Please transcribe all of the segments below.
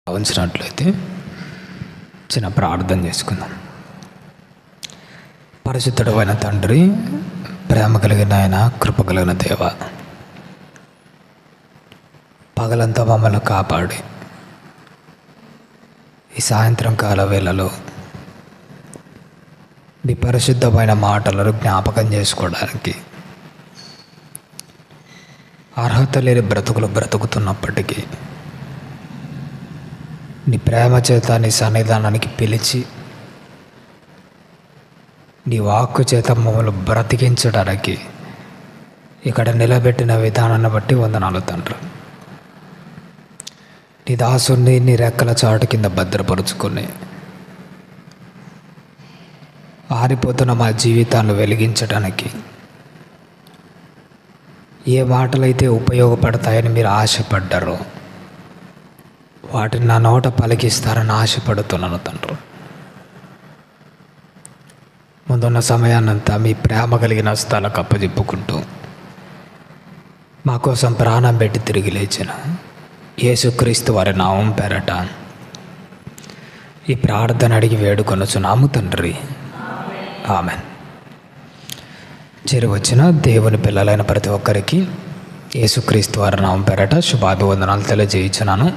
భావించినట్లయితే చిన్న ప్రార్థన చేసుకుందాం. పరిశుద్ధుడు అయిన తండ్రి, ప్రేమ కలిగిన ఆయన, కృప కలిగిన దేవ, పగలంతా మమ్మల్ని కాపాడి ఈ సాయంత్రం కాల వేళలో మీ పరిశుద్ధమైన మాటలను జ్ఞాపకం చేసుకోవడానికి అర్హత లేని బ్రతుకులు బ్రతుకుతున్నప్పటికీ నీ ప్రేమ చేత నీ సన్నిధానానికి పిలిచి నీ వాక్కు చేత మమ్మల్ని బ్రతికించడానికి ఇక్కడ నిలబెట్టిన విధానాన్ని బట్టి వందనాలు తండ్రి. నీ దాసుని నీ రెక్కల చాటు కింద భద్రపరుచుకొని ఆరిపోతున్న మా జీవితాన్ని వెలిగించడానికి ఏ మాటలైతే ఉపయోగపడతాయని మీరు ఆశపడ్డారో వాటిని నా నోట పలికిస్తారని ఆశపడుతున్నాను తండ్రి. ముందున్న సమయాన్నంతా మీ ప్రేమ కలిగిన హస్తాలకు అప్పజెప్పుకుంటూ మా కోసం ప్రాణం పెట్టి తిరిగి లేచిన యేసుక్రీస్తు వారి నామం పేరట ఈ ప్రార్థన అడిగి వేడుకొనుచున్నాము తండ్రి, ఆమెన్. చేరువచ్చిన దేవుని పిల్లలైన ప్రతి ఒక్కరికి యేసుక్రీస్తు వారి నామం పేరట శుభాభివందనాలు తెలియజేయించున్నాను.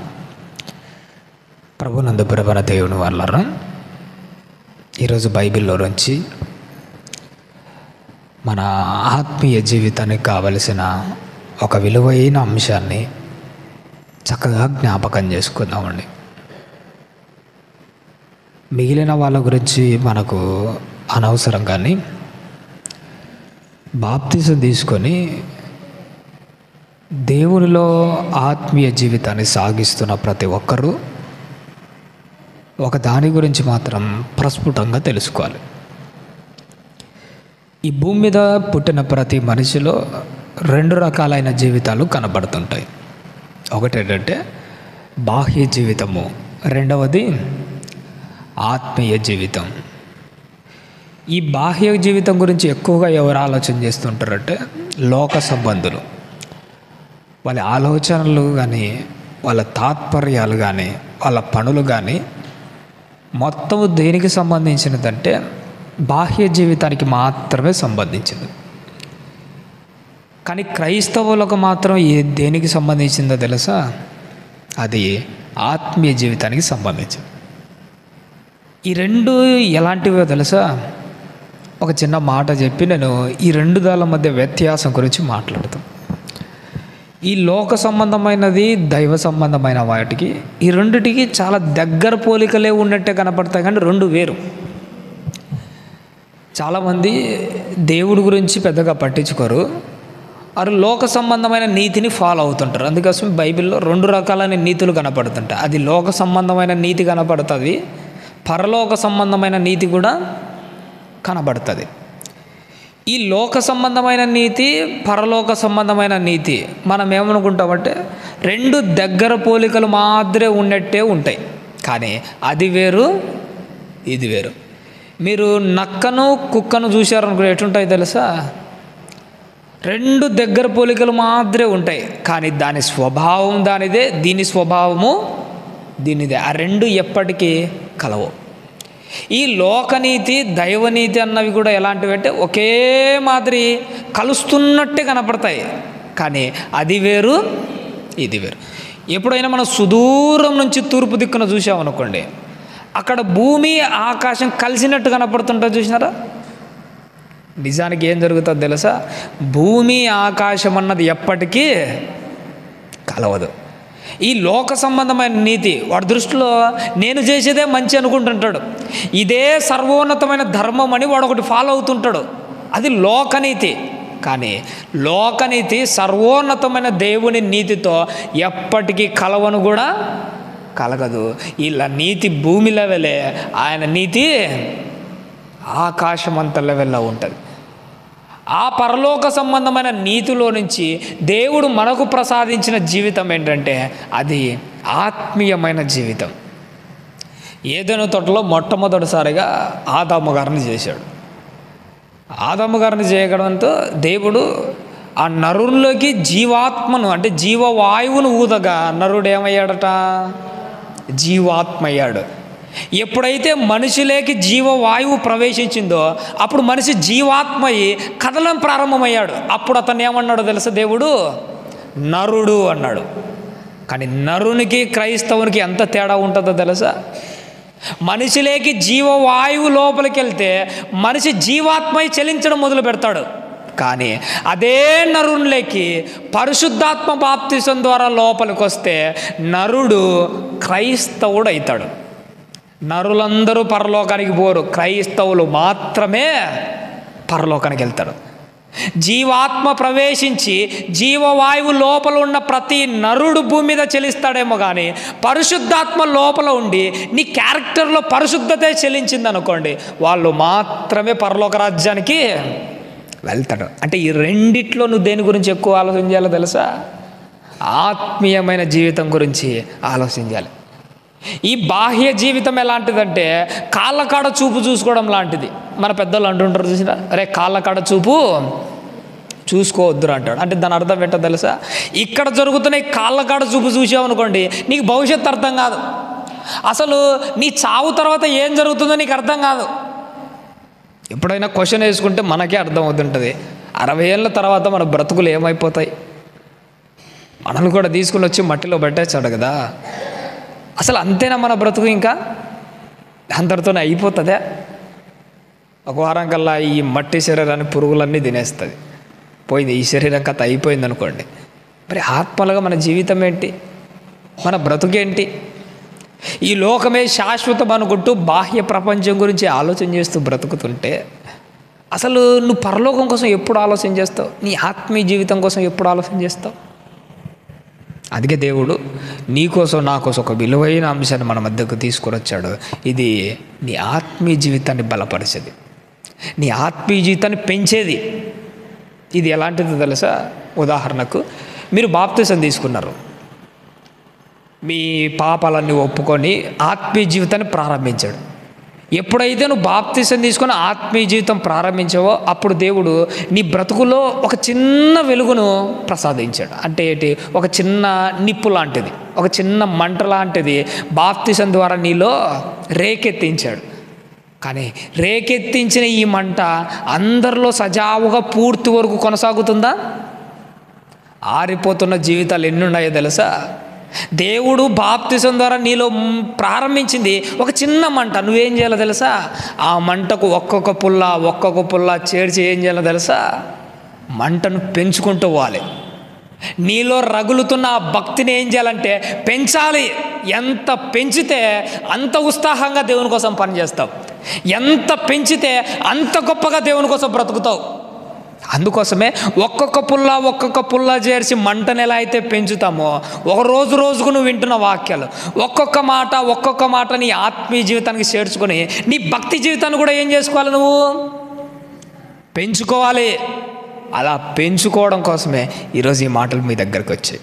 ప్రభునందు ప్రియమైన దేవుని వాళ్ళరా, ఈరోజు బైబిల్లో నుంచి మన ఆత్మీయ జీవితానికి కావలసిన ఒక విలువైన అంశాన్ని చక్కగా జ్ఞాపకం చేసుకుందామండి. మిగిలిన వాళ్ళ గురించి మనకు అనవసరం, కానీ బాప్తిసం తీసుకొని దేవునిలో ఆత్మీయ జీవితాన్ని సాగిస్తున్న ప్రతి ఒక్కరూ ఒక దాని గురించి మాత్రం ప్రస్ఫుటంగా తెలుసుకోవాలి. ఈ భూమి మీద పుట్టిన ప్రతి మనిషిలో రెండు రకాలైన జీవితాలు కనబడుతుంటాయి. ఒకటి ఏంటంటే బాహ్య జీవితము, రెండవది ఆత్మీయ జీవితం. ఈ బాహ్య జీవితం గురించి ఎక్కువగా ఎవరు ఆలోచన చేస్తుంటారంటే లోక సంబంధులు. వాళ్ళ ఆలోచనలు కానీ, వాళ్ళ తాత్పర్యాలు కానీ, వాళ్ళ పనులు కానీ మొత్తం దేనికి సంబంధించినదంటే బాహ్య జీవితానికి మాత్రమే సంబంధించింది. కానీ క్రైస్తవులకు మాత్రం దేనికి సంబంధించిందో తెలుసా? అది ఆత్మీయ జీవితానికి సంబంధించింది. ఈ రెండు ఎలాంటివో తెలుసా? ఒక చిన్న మాట చెప్పి నేను ఈ రెండు దాల మధ్య వ్యత్యాసం గురించి మాట్లాడతాను. ఈ లోక సంబంధమైనది, దైవ సంబంధమైన వాటికి, ఈ రెండిటికి చాలా దగ్గర పోలికలే ఉన్నట్టే కనపడతాయి, కానీ రెండు వేరు. చాలామంది దేవుడి గురించి పెద్దగా పట్టించుకోరు, వారు లోక సంబంధమైన నీతిని ఫాలో అవుతుంటారు. అందుకోసం బైబిల్లో రెండు రకాలైన నీతులు కనపడుతుంటాయి. అది లోక సంబంధమైన నీతి కనపడుతుంది, పరలోక సంబంధమైన నీతి కూడా కనబడుతుంది. ఈ లోక సంబంధమైన నీతి, పరలోక సంబంధమైన నీతి మనం ఏమనుకుంటామంటే రెండు దగ్గర పోలికలు మాత్రమే ఉన్నట్టే ఉంటాయి, కానీ అది వేరు ఇది వేరు. మీరు నక్కను కుక్కను చూశారనుకో ఎటుంటాయి తెలుసా? రెండు దగ్గర పోలికలు మాత్రమే ఉంటాయి, కానీ దాని స్వభావం దానిదే, దీని స్వభావము దీనిదే. ఆ రెండు ఎప్పటికీ కలవు. ఈ లోకనీతి, దైవనీతి అన్నవి కూడా ఎలాంటివి అంటే ఒకే మాదిరి కలుస్తున్నట్టే కనపడతాయి, కానీ అది వేరు ఇది వేరు. ఎప్పుడైనా మనం సుదూరం నుంచి తూర్పు దిక్కున చూసామనుకోండి, అక్కడ భూమి ఆకాశం కలిసినట్టు కనపడుతుంటుంది, చూసినారా? నిజానికి ఏం జరుగుతుందో తెలుసా? భూమి ఆకాశం అన్నది ఎప్పటికీ కలవదు. ఈ లోక సంబంధమైన నీతి వాడి దృష్టిలో నేను చేసేదే మంచి అనుకుంటుంటాడు, ఇదే సర్వోన్నతమైన ధర్మం అని వాడు ఒకటి ఫాలో అవుతుంటాడు. అది లోకనీతి. కానీ లోకనీతి సర్వోన్నతమైన దేవుని నీతితో ఎప్పటికీ కలవను కూడా కలగదు. ఇలా నీతి భూమి లెవెలే, ఆయన నీతి ఆకాశమంత లెవెల్లో ఉంటుంది. ఆ పరలోక సంబంధమైన నీతిలో నుంచి దేవుడు మనకు ప్రసాదించిన జీవితం ఏంటంటే అది ఆత్మీయమైన జీవితం. ఏదైనా తోటలో మొట్టమొదటిసారిగా ఆదాము గారిని చేశాడు. ఆదాము గారిని చేయడంతో దేవుడు ఆ నరుల్లోకి జీవాత్మను అంటే జీవవాయువును ఊదగా నరుడు ఏమయ్యాడట? జీవాత్మ అయ్యాడు. ఎప్పుడైతే మనిషిలోకి జీవవాయువు ప్రవేశించిందో అప్పుడు మనిషి జీవాత్మ అయి కదలం ప్రారంభమయ్యాడు. అప్పుడు అతను ఏమన్నాడో తెలుసా? దేవుడు నరుడు అన్నాడు. కానీ నరునికి క్రైస్తవునికి ఎంత తేడా ఉంటుందో తెలుసా? మనిషిలోకి జీవవాయువు లోపలికి వెళ్తే మనిషి జీవాత్మై చెలించడం మొదలు పెడతాడు. కానీ అదే నరునిలోకి పరిశుద్ధాత్మ బాప్తిసం ద్వారా లోపలికి వస్తే నరుడు క్రైస్తవుడు అవుతాడు. నరులందరూ పరలోకానికి పోరు, క్రైస్తవులు మాత్రమే పరలోకానికి వెళ్తాడు. జీవాత్మ ప్రవేశించి జీవవాయువు లోపల ఉన్న ప్రతి నరుడు భూమి మీద చెలిస్తాడేమో, కానీ పరిశుద్ధాత్మ లోపల ఉండి నీ క్యారెక్టర్లో పరిశుద్ధతే చెలించింది అనుకోండి, వాళ్ళు మాత్రమే పరలోక రాజ్యానికి వెళ్తాడు. అంటే ఈ రెండిట్లో నువ్వు దేని గురించి ఎక్కువ ఆలోచించాలో తెలుసా? ఆత్మీయమైన జీవితం గురించి ఆలోచించాలి. ఈ బాహ్య జీవితం ఎలాంటిదంటే కాళ్ళకాడ చూపు చూసుకోవడం లాంటిది. మన పెద్దలు అంటుంటారు చూసినా, అరే కాళ్ళకాడ చూపు చూసుకోవద్దురు అంటాడు. అంటే దాని అర్థం ఏంటో తెలుసా? ఇక్కడ జరుగుతున్న ఈ కాళ్ళకాడ చూపు చూసావనుకోండి, నీకు భవిష్యత్తు అర్థం కాదు. అసలు నీ చావు తర్వాత ఏం జరుగుతుందో నీకు అర్థం కాదు. ఎప్పుడైనా క్వశ్చన్ వేసుకుంటే మనకే అర్థం అవుతుంటుంది, 60 ఏళ్ళ తర్వాత మన బ్రతుకులు ఏమైపోతాయి. మనల్ని కూడా తీసుకుని వచ్చి మట్టిలో పెట్టేస్తాడు కదా. అసలు అంతేనా మన బ్రతుకు? ఇంకా అందరితోనే అయిపోతుందా? ఒక వారం కల్లా ఈ మట్టి శరీరాన్ని పురుగులన్నీ తినేస్తుంది. పోయింది, ఈ శరీరం కథ అయిపోయింది అనుకోండి. మరి ఆత్మలుగా మన జీవితం ఏంటి? మన బ్రతుకేంటి? ఈ లోకమే శాశ్వతం అనుకుంటూ బాహ్య ప్రపంచం గురించి ఆలోచన చేస్తూ బ్రతుకుతుంటే అసలు నువ్వు పరలోకం కోసం ఎప్పుడు ఆలోచన చేస్తావు? నీ ఆత్మీయ జీవితం కోసం ఎప్పుడు ఆలోచన చేస్తావు? అందుకే దేవుడు నీకోసం నా కోసం ఒక విలువైన అంశాన్ని మన మధ్యకు తీసుకొని వచ్చాడు. ఇది నీ ఆత్మీయ జీవితాన్ని బలపరిచేది, నీ ఆత్మీయ జీవితాన్ని పెంచేది. ఇది ఎలాంటిదో తెలుసా? ఉదాహరణకు మీరు బాప్తిసం తీసుకున్నారు, మీ పాపాలన్నీ ఒప్పుకొని ఆత్మీయ జీవితాన్ని ప్రారంభించాడు. ఎప్పుడైతే నువ్వు బాప్తిసం తీసుకొని ఆత్మీయ జీవితం ప్రారంభించావో అప్పుడు దేవుడు నీ బ్రతుకులో ఒక చిన్న వెలుగును ప్రసాదించాడు. అంటే ఏంటి? ఒక చిన్న నిప్పు లాంటిది, ఒక చిన్న మంట లాంటిది బాప్తిసం ద్వారా నీలో రేకెత్తించాడు. కానీ రేకెత్తించిన ఈ మంట అందరిలో సజావుగా పూర్తి వరకు కొనసాగుతుందా? ఆరిపోతున్న జీవితాలు ఎన్ని ఉన్నాయో తెలుసా? దేవుడు బాప్తిసం ద్వారా నీలో ప్రారంభించింది ఒక చిన్న మంట. నువ్వేం చేయాలో తెలుసా? ఆ మంటకు ఒక్కొక్క పుల్ల చేర్చి ఏం చేయాలో తెలుసా? మంటను పెంచుకుంటూ పోవాలి. నీలో రగులుతున్న ఆ భక్తిని ఏం చేయాలంటే పెంచాలి. ఎంత పెంచితే అంత ఉత్సాహంగా దేవుని కోసం పనిచేస్తావు, ఎంత పెంచితే అంత గొప్పగా దేవుని కోసం బ్రతుకుతావు. అందుకోసమే ఒక్కొక్క పుల్ల చేర్చి మంటను ఎలా అయితే పెంచుతామో, ఒక రోజుకు నువ్వు వింటున్న వాక్యాలు ఒక్కొక్క మాట నీ ఆత్మీయ జీవితానికి చేర్చుకొని నీ భక్తి జీవితాన్ని కూడా ఏం చేసుకోవాలి? నువ్వు పెంచుకోవాలి. అలా పెంచుకోవడం కోసమే ఈరోజు ఈ మాటలు మీ దగ్గరికి వచ్చాయి.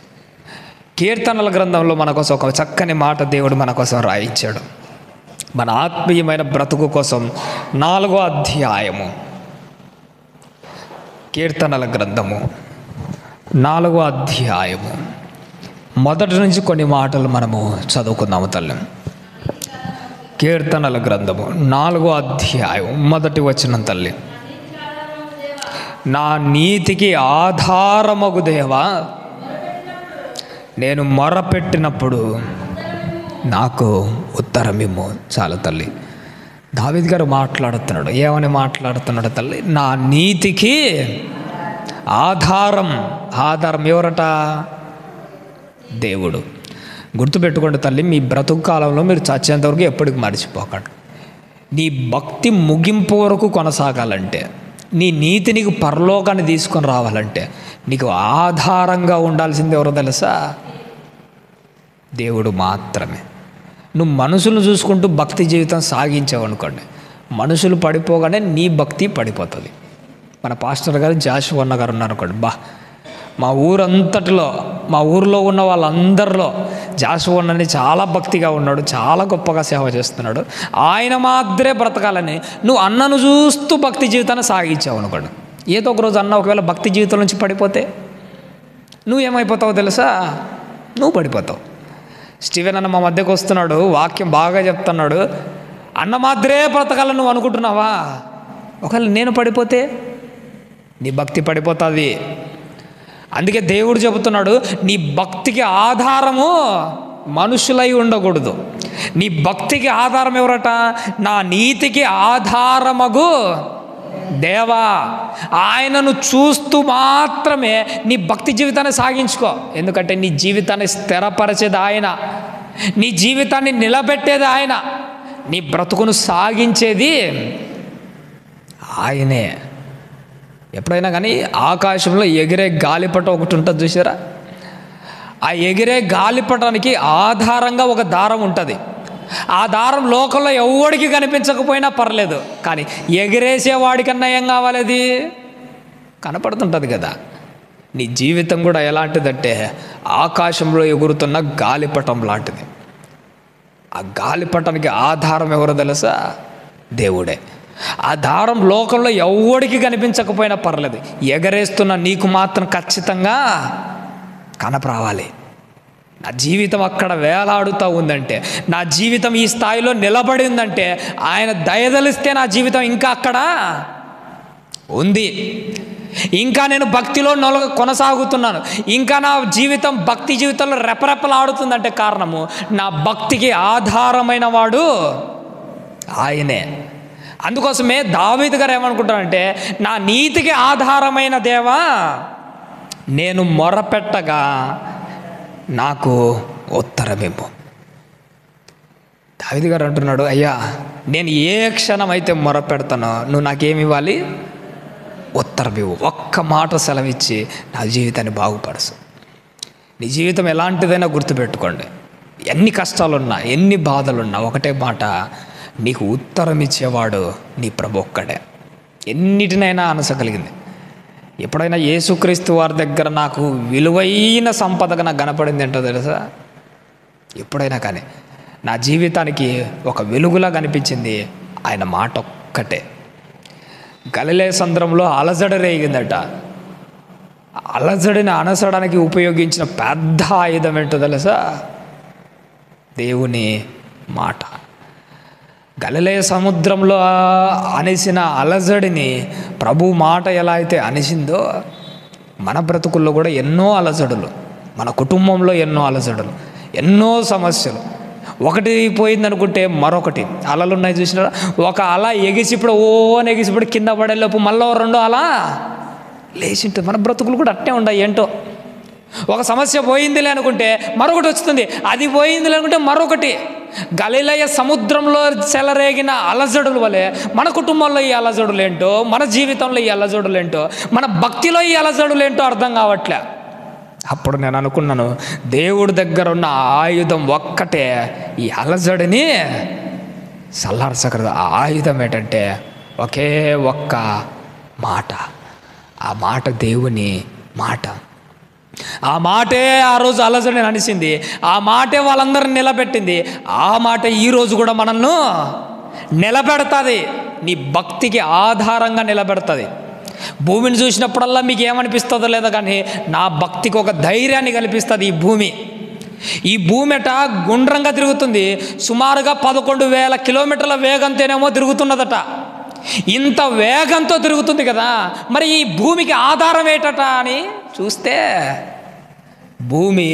కీర్తనల గ్రంథంలో మన కోసం ఒక చక్కని మాట దేవుడు మన కోసం రాయించాడు. మన ఆత్మీయమైన బ్రతుకు కోసం 4వ అధ్యాయము, కీర్తనల గ్రంథము 4వ అధ్యాయము మొదటి నుంచి కొన్ని మాటలు మనము చదువుకుందాము తల్లి. కీర్తనల గ్రంథము 4వ అధ్యాయం మొదటి వచనం తల్లి. నా నీతికి ఆధారమగు దేవా, నేను మొరపెట్టినప్పుడు నాకు ఉత్తరమిమ్ము. చాలా తల్లి, దావీదు గారు మాట్లాడుతున్నాడు. ఏమని మాట్లాడుతున్నాడు తల్లి? నా నీతికి ఆధారం ఎవరట? దేవుడు. గుర్తుపెట్టుకోండి తల్లి, మీ బ్రతుకు కాలంలో మీరు చచ్చేంతవరకు ఎప్పటికి మర్చిపోకండి. నీ భక్తి ముగింపు వరకు కొనసాగాలంటే, నీ నీతి నీకు పరలోకాన్ని తీసుకొని రావాలంటే నీకు ఆధారంగా ఉండాల్సింది ఎవరో తెలుసా? దేవుడు మాత్రమే. నువ్వు మనుషులను చూసుకుంటూ భక్తి జీవితం సాగించావు అనుకోండి, మనుషులు పడిపోగానే నీ భక్తి పడిపోతుంది. మన పాస్టర్ గారు జాషువన్న గారు ఉన్నారు అనుకోండి, మా ఊరంతటిలో, మా ఊరిలో ఉన్న వాళ్ళందరిలో జాషువన్నని చాలా భక్తిగా ఉన్నాడు, చాలా గొప్పగా సేవ చేస్తున్నాడు. ఆయన మాత్రమే బ్రతకాలని నువ్వు అన్నను చూస్తూ భక్తి జీవితాన్ని సాగించావు అనుకోండి, ఏదో ఒకరోజు అన్న ఒకవేళ భక్తి జీవితం నుంచి పడిపోతే నువ్వేమైపోతావో తెలుసా? నువ్వు పడిపోతావు. స్టీవెన్ అన్న మా మధ్యకు వస్తున్నాడు, వాక్యం బాగా చెప్తున్నాడు. అన్న మాత్రమే బ్రతకాలని నువ్వు అనుకుంటున్నావా? ఒకవేళ నేను పడిపోతే నీ భక్తి పడిపోతుంది. అందుకే దేవుడు చెబుతున్నాడు, నీ భక్తికి ఆధారము మనుషులై ఉండకూడదు. నీ భక్తికి ఆధారం ఎవరట? నా నీతికి ఆధారమగు దేవా. ఆయనను చూస్తూ మాత్రమే నీ భక్తి జీవితాన్ని సాగించుకో. ఎందుకంటే నీ జీవితాన్ని స్థిరపరిచేది ఆయన, నీ జీవితాన్ని నిలబెట్టేది ఆయన, నీ బ్రతుకును సాగించేది ఆయనే. ఎప్పుడైనా కానీ ఆకాశంలో ఎగిరే గాలిపటం ఒకటి ఉంటుంది చూసారా? ఆ ఎగిరే గాలిపటానికి ఆధారంగా ఒక దారం ఉంటుంది. ఆ దారం లోకంలో ఎవడికి కనిపించకపోయినా పర్లేదు, కానీ ఎగిరేసేవాడికన్నా ఏం కావాలి? అది కనపడుతుంటుంది కదా. నీ జీవితం కూడా ఎలాంటిదంటే ఆకాశంలో ఎగురుతున్న గాలిపటం లాంటిది. ఆ గాలిపటానికి ఆధారం ఎవరో తెలుసా? దేవుడే. ఆ దారం లోకంలో ఎవడికి కనిపించకపోయినా పర్లేదు, ఎగరేస్తున్న నీకు మాత్రం ఖచ్చితంగా కనపరావాలి. నా జీవితం అక్కడ వేలాడుతూ ఉందంటే, నా జీవితం ఈ స్థాయిలో నిలబడి ఉందంటే ఆయన దయదలిస్తే నా జీవితం ఇంకా అక్కడ ఉంది. ఇంకా నేను భక్తిలో కొనసాగుతున్నాను, ఇంకా నా జీవితం భక్తి జీవితంలో రెపరెపలాడుతుందంటే కారణము నా భక్తికి ఆధారమైన వాడు ఆయనే. అందుకోసమే దావీదు గారు ఏమనుకుంటారంటే, నా నీతికి ఆధారమైన దేవా, నేను మొరపెట్టగా నాకు ఉత్తరమివ్వు. దావీదు గారు అంటున్నాడు, అయ్యా నేను ఏ క్షణం అయితే మొరపెడతానో నువ్వు నాకేమి ఇవ్వాలి? ఉత్తరం ఇవ్వు. ఒక్క మాట సెలవిచ్చి నా జీవితాన్ని బాగుపరచు. నీ జీవితం ఎలాంటిదైనా గుర్తుపెట్టుకోండి. ఎన్ని కష్టాలున్నా, ఎన్ని బాధలున్నా ఒకటే మాట, నీకు ఉత్తరం ఇచ్చేవాడు నీ ప్రభు ఒక్కడే. ఎన్నిటినైనా అనసగలిగింది. ఎప్పుడైనా యేసుక్రీస్తు వారి దగ్గర నాకు విలువైన సంపదగా నాకు కనపడింది ఏంటో తెలుసా? ఎప్పుడైనా కానీ నా జీవితానికి ఒక వెలుగులా కనిపించింది ఆయన మాట ఒక్కటే. గలిలే సంద్రంలో అలజడి రేగిందట. అలజడిని అనసడానికి ఉపయోగించిన పెద్ద ఆయుధం ఏంటో తెలుసా? దేవుని మాట. గలిలయ సముద్రంలో అనిసిన అలజడిని ప్రభు మాట ఎలా అయితే అనిసిందో, మన బ్రతుకుల్లో కూడా ఎన్నో అలజడులు, మన కుటుంబంలో ఎన్నో అలజడులు, ఎన్నో సమస్యలు. ఒకటి పోయిందనుకుంటే మరొకటి అలలు ఉన్నాయి చూసినారా? ఒక అల ఎగిసిప్పుడు ఎగిసిప్పుడు కింద పడేలోపు మళ్ళీ రెండో అలా లేచింటుంది. మన బ్రతుకులు కూడా అట్టే ఉన్నాయి. ఏంటో ఒక సమస్య పోయిందిలే అనుకుంటే మరొకటి వస్తుంది, అది పోయిందిలే అనుకుంటే మరొకటి. గలిలయ సముద్రంలో చెలరేగిన అలజడుల వలె మన కుటుంబంలో ఈ అలజడులు ఏంటో, మన జీవితంలో ఈ అలజడులు ఏంటో, మన భక్తిలో ఈ అలజడులు ఏంటో అర్థం కావట్లే. అప్పుడు నేను అనుకున్నాను, దేవుడి దగ్గర ఉన్న ఆయుధం ఒక్కటే ఈ అలజడిని చల్లార్చగలదు. ఆ ఆయుధం ఏంటంటే ఒకే ఒక్క మాట. ఆ మాట దేవుని మాట. ఆ మాటే ఆ రోజు అలజడిని అనిసింది, ఆ మాటే వాళ్ళందరిని నిలబెట్టింది, ఆ మాట ఈరోజు కూడా మనల్ని నిలబెడతాది. నీ భక్తికి ఆధారంగా నిలబెడతాది. భూమిని చూసినప్పుడల్లా మీకు ఏమనిపిస్తుందో లేదో కానీ నా భక్తికి ఒక ధైర్యాన్ని కల్పిస్తుంది ఈ భూమి. ఈ భూమి అట గుండ్రంగా తిరుగుతుంది. సుమారుగా 11,000 కిలోమీటర్ల వేగంతోనేమో తిరుగుతున్నదట. ఇంత వేగంతో తిరుగుతుంది కదా, మరి ఈ భూమికి ఆధారం ఏంటట అని చూస్తే భూమి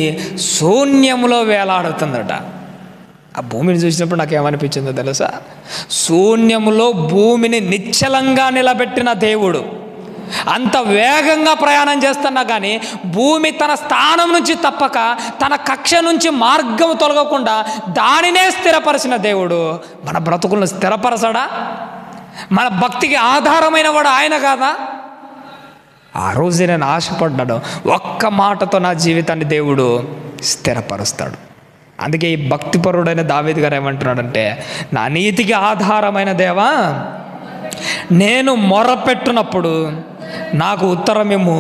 శూన్యంలో వేలాడుతుందట. ఆ భూమిని చూసినప్పుడు నాకు ఏమనిపించిందో తెలుసా? శూన్యములో భూమిని నిశ్చలంగా నిలబెట్టిన దేవుడు అంత వేగంగా ప్రయాణం చేస్తున్నా కానీ భూమి తన స్థానం నుంచి తప్పక, తన కక్ష నుంచి మార్గం తొలగకుండా దానినే స్థిరపరిచిన దేవుడు మన బ్రతుకులను స్థిరపరచడా? మన భక్తికి ఆధారమైన వాడు ఆయన కాదా? ఆ రోజు నేను ఆశపడ్డాను, ఒక్క మాటతో నా జీవితాన్ని దేవుడు స్థిరపరుస్తాడు. అందుకే ఈ భక్తిపరుడైన దావీదు గారు ఏమంటున్నాడంటే, నా నీతికి ఆధారమైన దేవా, నేను మొరపెట్టునప్పుడు నాకు ఉత్తరమేమో,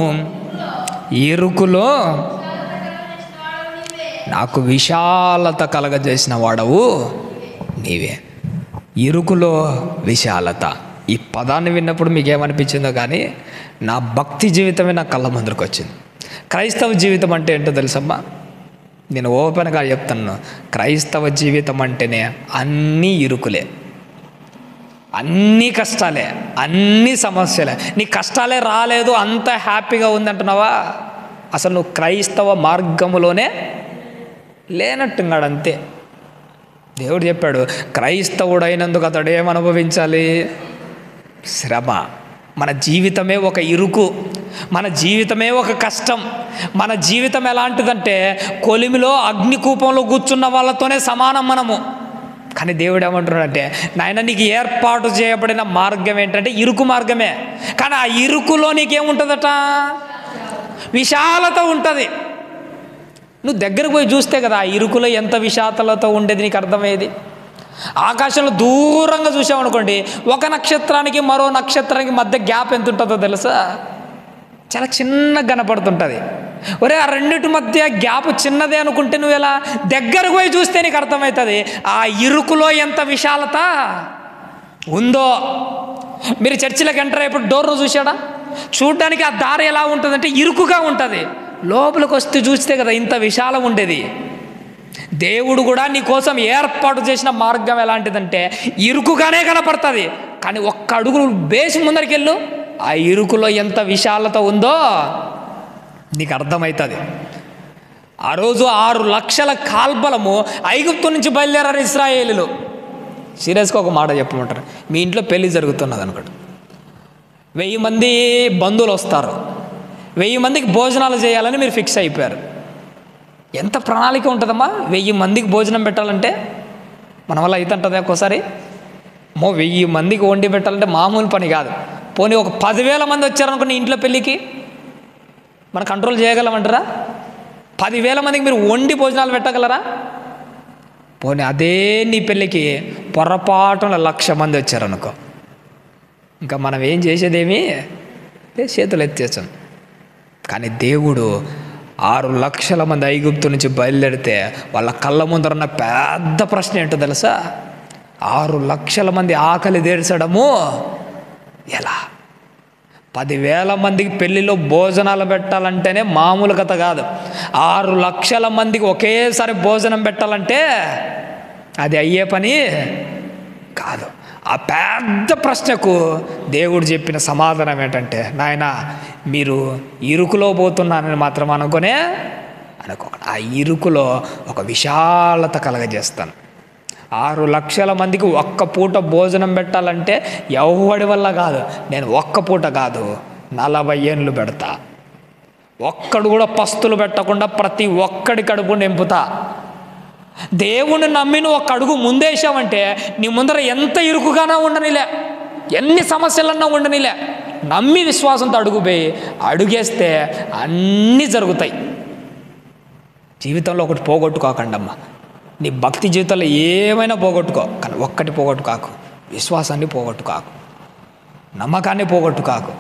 ఇరుకులో నాకు విశాలత కలగజేసిన వాడవు నీవే. ఇరుకులో విశాలత, ఈ పదాన్ని విన్నప్పుడు మీకు ఏమనిపించిందో కానీ నా భక్తి జీవితమే నా కళ్ళ ముందరకు వచ్చింది. క్రైస్తవ జీవితం అంటే ఏంటో తెలుసమ్మా? నేను ఓపెన్గా చెప్తున్నాను, క్రైస్తవ జీవితం అంటేనే అన్నీ ఇరుకులే, అన్నీ కష్టాలే, అన్నీ సమస్యలే. నీ కష్టాలే రాలేదు, అంత హ్యాపీగా ఉందంటున్నావా? అసలు నువ్వు క్రైస్తవ మార్గములోనే లేనట్టున్నాడు అంతే. దేవుడు చెప్పాడు, క్రైస్తవుడైనందుకు అతడు ఏమనుభవించాలి? శ్రమ. మన జీవితమే ఒక ఇరుకు, మన జీవితమే ఒక కష్టం. మన జీవితం ఎలాంటిదంటే కొలిమిలో అగ్నికూపంలో కూర్చున్న వాళ్ళతోనే సమానం మనము. కానీ దేవుడు ఏమంటున్నాడంటే, నాయన నీకు ఏర్పాటు చేయబడిన మార్గం ఏంటంటే ఇరుకు మార్గమే. కానీ ఆ ఇరుకులో నీకేముంటుందట? విశాలత ఉంటుంది. నువ్వు దగ్గరకు పోయి చూస్తే కదా ఆ ఇరుకులో ఎంత విశాలతతో ఉండేది నీకు అర్థమయ్యేది. ఆకాశంలో దూరంగా చూసామనుకోండి, ఒక నక్షత్రానికి మరో నక్షత్రానికి మధ్య గ్యాప్ ఎంత ఉంటుందో తెలుసా? చాలా చిన్నగా కనపడుతుంటుంది. ఒరే ఆ రెండింటి మధ్య గ్యాప్ చిన్నదే అనుకుంటే నువ్వు ఎలా దగ్గరకు పోయి చూస్తే నీకు అర్థమవుతుంది ఆ ఇరుకులో ఎంత విశాలత ఉందో. మీరు చర్చిలకు ఎంటర్ అయినప్పుడు డోర్ను చూసాడా? చూడ్డానికి ఆ దారి ఎలా ఉంటుందంటే ఇరుకుగా ఉంటుంది. లోపలికి వస్తే చూస్తే కదా ఇంత విశాలం ఉండేది. దేవుడు కూడా నీ కోసం ఏర్పాటు చేసిన మార్గం ఎలాంటిదంటే ఇరుకుగానే కనపడుతుంది. కానీ ఒక్క అడుగు బేసి ముందరికి వెళ్ళు, ఆ ఇరుకులో ఎంత విశాలత ఉందో నీకు అర్థమవుతుంది. ఆ రోజు 6 లక్షల కాల్బలము ఐగుప్తు నుంచి బయలుదేరారు ఇశ్రాయేలీలు. సీరియస్గా ఒక మాట చెప్పమంటారు, మీ ఇంట్లో పెళ్లి జరుగుతున్నది అనుకోండి, 1000 మంది బంధువులు వస్తారు, 1000 మందికి భోజనాలు చేయాలని మీరు ఫిక్స్ అయిపోయారు. ఎంత ప్రణాళిక ఉంటుందమ్మా? 1000 మందికి భోజనం పెట్టాలంటే మన వల్ల అవుతుంటుంది ఒక్కోసారి. 1000 మందికి వండి పెట్టాలంటే మామూలు పని కాదు. పోనీ ఒక 10,000 మంది వచ్చారనుకుని ఇంట్లో పెళ్ళికి మనం కంట్రోల్ చేయగలమంటారా? 10,000 మందికి మీరు వండి భోజనాలు పెట్టగలరా? పోనీ అదే నీ పెళ్ళికి పొరపాటున 1,00,000 మంది వచ్చారనుకో, ఇంకా మనం ఏం చేసేదేమీ చేతులు ఎత్తేసాం. కానీ దేవుడు 6 లక్షల మంది ఐగుప్తు నుంచి బయలుదేరితే వాళ్ళ కళ్ళ ముందరన్న పెద్ద ప్రశ్న ఏంటో తెలుసా? 6 లక్షల మంది ఆకలి తీర్చడము ఎలా? 10,000 మందికి పెళ్ళిలో భోజనాలు పెట్టాలంటేనే మామూలు కథ కాదు. 6 లక్షల మందికి ఒకేసారి భోజనం పెట్టాలంటే అది అయ్యే పని కాదు. ఆ పెద్ద ప్రశ్నకు దేవుడు చెప్పిన సమాధానం ఏంటంటే, నాయన మీరు ఇరుకులో పోతున్నానని మాత్రం అనుకోకండి, ఆ ఇరుకులో ఒక విశాలత కలగజేస్తాను. 6 లక్షల మందికి ఒక్క పూట భోజనం పెట్టాలంటే ఎవడి వల్ల కాదు. నేను ఒక్క పూట కాదు, 40 ఏళ్ళు పెడతా. ఒక్కడు కూడా పస్తులు పెట్టకుండా ప్రతి ఒక్కడి కడుపు నింపుతా. దేవుణ్ణి నమ్మి నువ్వు ఒక్క అడుగు ముందేసావంటే నీ ముందర ఎంత ఇరుకుగానే ఉండనిలే, ఎన్ని సమస్యలన్నా ఉండనిలే, నమ్మి విశ్వాసంతో అడుగుపోయి అడుగేస్తే అన్నీ జరుగుతాయి. జీవితంలో ఒకటి పోగొట్టుకోకండమ్మా. నీ భక్తి జీవితంలో ఏమైనా పోగొట్టుకో, కానీ ఒక్కటి పోగొట్టుకాకు, విశ్వాసాన్ని పోగొట్టుకాకు, నమ్మకాన్ని పోగొట్టుకాకు.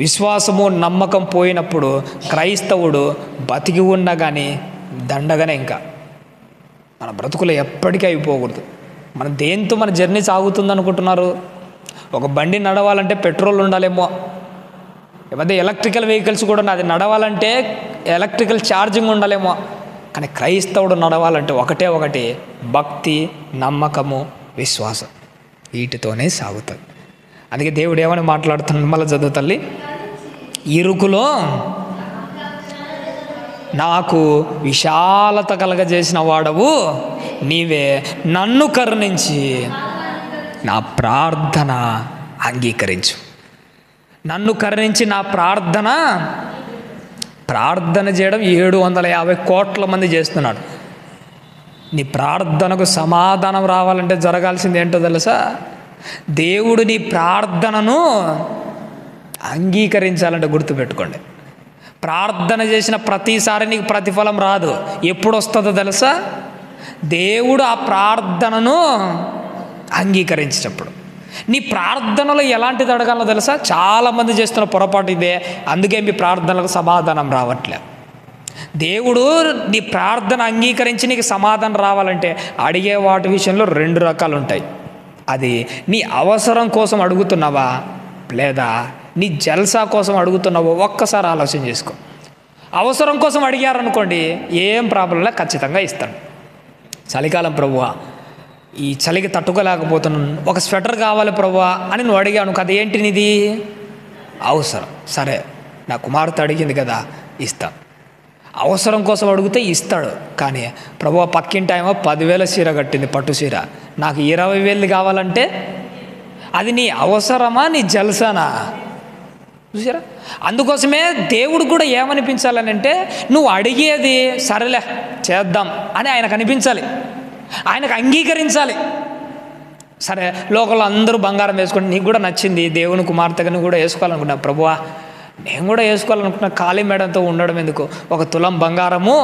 విశ్వాసము నమ్మకం పోయినప్పుడు క్రైస్తవుడు బతికి ఉన్నా కానీ దండగానే. ఇంకా మన బ్రతుకులు ఎప్పటికీ అయిపోకూడదు. మన దేంతో మన జర్నీ సాగుతుంది అనుకుంటున్నారు? ఒక బండి నడవాలంటే పెట్రోల్ ఉండాలేమో, ఈ మధ్య ఎలక్ట్రికల్ వెహికల్స్ కూడా అది నడవాలంటే ఎలక్ట్రికల్ ఛార్జింగ్ ఉండాలేమో. కానీ క్రైస్తవుడు నడవాలంటే ఒకటి భక్తి, నమ్మకము, విశ్వాసం, వీటితోనే సాగుతుంది. అందుకే దేవుడు ఏమని మాట్లాడుతున్నాడు, మళ్ళీ చదువు తల్లి. ఇరుకులో నాకు విశాలత కలగజేసిన వాడవు నీవే, నన్ను కరుణించి నా ప్రార్థన అంగీకరించు. నన్ను కరుణించి నా ప్రార్థన చేయడం 750 కోట్ల మంది చేస్తున్నాడు. నీ ప్రార్థనకు సమాధానం రావాలంటే జరగాల్సింది ఏంటో తెలుసా? దేవుడు నీ ప్రార్థనను అంగీకరించాలంటే గుర్తుపెట్టుకోండి, ప్రార్థన చేసిన ప్రతిసారి నీకు ప్రతిఫలం రాదు. ఎప్పుడు వస్తుందో తెలుసా? దేవుడు ఆ ప్రార్థనను అంగీకరించేటప్పుడు. నీ ప్రార్థనలో ఎలాంటిది అడగాలో తెలుసా? చాలామంది చేస్తున్న పొరపాటు ఇదే. అందుకే మీ ప్రార్థనలకు సమాధానం రావట్లే. దేవుడు నీ ప్రార్థన అంగీకరించి నీకు సమాధానం రావాలంటే అడిగే వాటి విషయంలో 2 రకాలు ఉంటాయి. అది నీ అవసరం కోసం అడుగుతున్నావా లేదా నీ జల్సా కోసం అడుగుతున్నావో ఒక్కసారి ఆలోచన చేసుకో. అవసరం కోసం అడిగారనుకోండి, ఏం ప్రాబ్లంలా ఖచ్చితంగా ఇస్తాడు. చలికాలం ప్రభువా, ఈ చలికి తట్టుకోలేకపోతున్నాను, ఒక స్వెటర్ కావాలి ప్రభువా అని నువ్వు అడిగాను, అది ఏంటి నీది అవసరం. సరే, నా కుమార్తె అడిగింది కదా, ఇస్తా. అవసరం కోసం అడిగితే ఇస్తాడు. కానీ ప్రభువా పక్కింటి ఆమె 10,000 చీర కట్టింది, పట్టు చీర, నాకు 20,000 కావాలంటే అది నీ అవసరమా, నీ జల్సానా? చూసారా? అందుకోసమే దేవుడు కూడా ఏమనిపించాలని అంటే, నువ్వు అడిగేది సరేలే చేద్దాం అని ఆయనకు అనిపించాలి, ఆయనకు అంగీకరించాలి. సరే, లోకంలో అందరూ బంగారం వేసుకుంటే నీకు కూడా నచ్చింది, దేవుని కుమార్తెగా నువ్వు కూడా వేసుకోవాలనుకున్నా, ప్రభువా నేను కూడా వేసుకోవాలనుకున్నా, ఖాళీ మేడంతో ఉండడం ఎందుకు, 1 తులం బంగారము.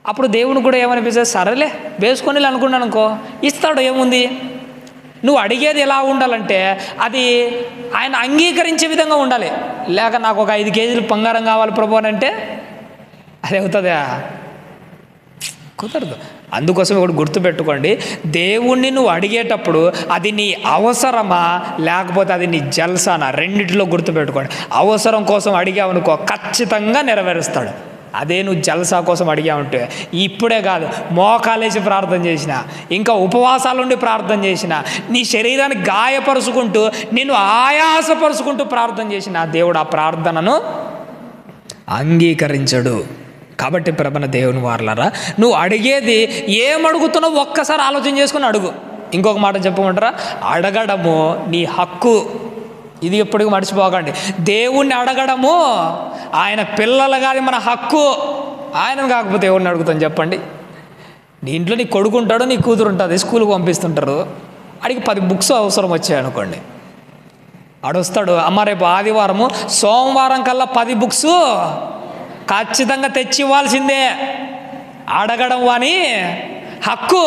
అప్పుడు దేవుని కూడా ఏమనిపిస్తుంది, సరేలే వేసుకొని అనుకున్నాను అనుకో, ఇస్తాడు, ఏముంది. నువ్వు అడిగేది ఎలా ఉండాలంటే అది ఆయన అంగీకరించే విధంగా ఉండాలి. లేక నాకు ఒక 5 కేజీలు బంగారం కావాలి ప్రభు అని అంటే అది అవుతుందా? కుదరదు. అందుకోసం ఒకటి గుర్తుపెట్టుకోండి, దేవుణ్ణి నువ్వు అడిగేటప్పుడు అది నీ అవసరమా లేకపోతే అది నీ జల్సానా, రెండిట్లో గుర్తుపెట్టుకోండి. అవసరం కోసం అడిగావనుకో ఖచ్చితంగా నెరవేరుస్తాడు. అదే నువ్వు జల్సా కోసం అడిగావంటే, ఇప్పుడే కాదు మోకాలేసి ప్రార్థన చేసిన, ఇంకా ఉపవాసాలుండి ప్రార్థన చేసిన, నీ శరీరాన్ని గాయపరుచుకుంటూ నిన్ను ఆయాసపరుచుకుంటూ ప్రార్థన చేసిన దేవుడు ఆ ప్రార్థనను అంగీకరించడు. కాబట్టి ప్రభన దేవుని వారలారా, నువ్వు అడిగేది ఏమడుగుతున్నావు ఒక్కసారి ఆలోచన చేసుకుని అడుగు. ఇంకొక మాట చెప్పమంటారా, అడగడము నీ హక్కు. ఇది ఎప్పటికీ మర్చిపోకండి. దేవుణ్ణి అడగడము ఆయన పిల్లలు కాదు, మన హక్కు. ఆయనను కాకపోతే ఎవరిని అడుగుతాను చెప్పండి? నీ ఇంట్లో నీ కొడుకు ఉంటాడు, నీ కూతురు ఉంటుంది, స్కూల్కి పంపిస్తుంటారు, అడిగి 10 బుక్స్ అవసరం వచ్చాయి అనుకోండి, ఆడొస్తాడు, అమ్మ రేపు ఆదివారము, సోమవారం కల్లా 10 బుక్స్ ఖచ్చితంగా తెచ్చి ఇవ్వాల్సిందే. అడగడం వాని హక్కు.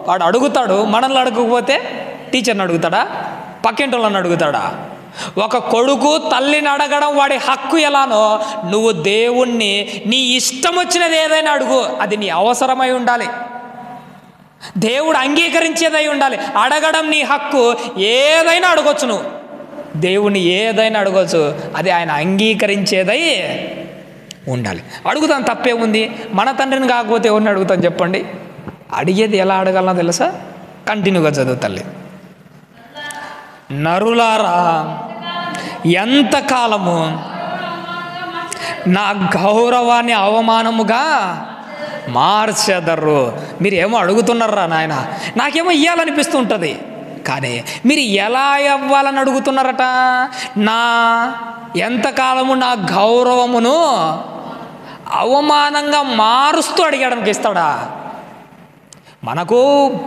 వాడు అడుగుతాడు. మనల్ని అడగకపోతే టీచర్ని అడుగుతాడా, పక్కింటి వాళ్ళని అడుగుతాడా? ఒక కొడుకు తల్లిని అడగడం వాడి హక్కు ఎలానో, నువ్వు దేవుణ్ణి నీ ఇష్టం వచ్చినది ఏదైనా అడుగు, అది నీ అవసరమై ఉండాలి, దేవుడు అంగీకరించేదై ఉండాలి. అడగడం నీ హక్కు, ఏదైనా అడగొచ్చు, నువ్వు దేవుణ్ణి ఏదైనా అడగవచ్చు, అది ఆయన అంగీకరించేదై ఉండాలి. అడుగుతాను, తప్పే ఉంది. మన తండ్రిని కాకపోతే ఎవరిని అడుగుతాను చెప్పండి? అడిగేది ఎలా అడగాలనో తెలుసా? కంటిన్యూగా చదువు తల్లి. నరులారా, ఎంతకాలము నా గౌరవాన్ని అవమానముగా మార్చెదరు. మీరు ఏమో అడుగుతున్నారా నాయన, నాకేమో ఇవ్వాలనిపిస్తూ ఉంటుంది, కానీ మీరు ఎలా ఇవ్వాలని అడుగుతున్నారట? నా ఎంతకాలము నా గౌరవమును అవమానంగా మారుస్తూ అడిగడానికి ఇస్తాడా? మనకు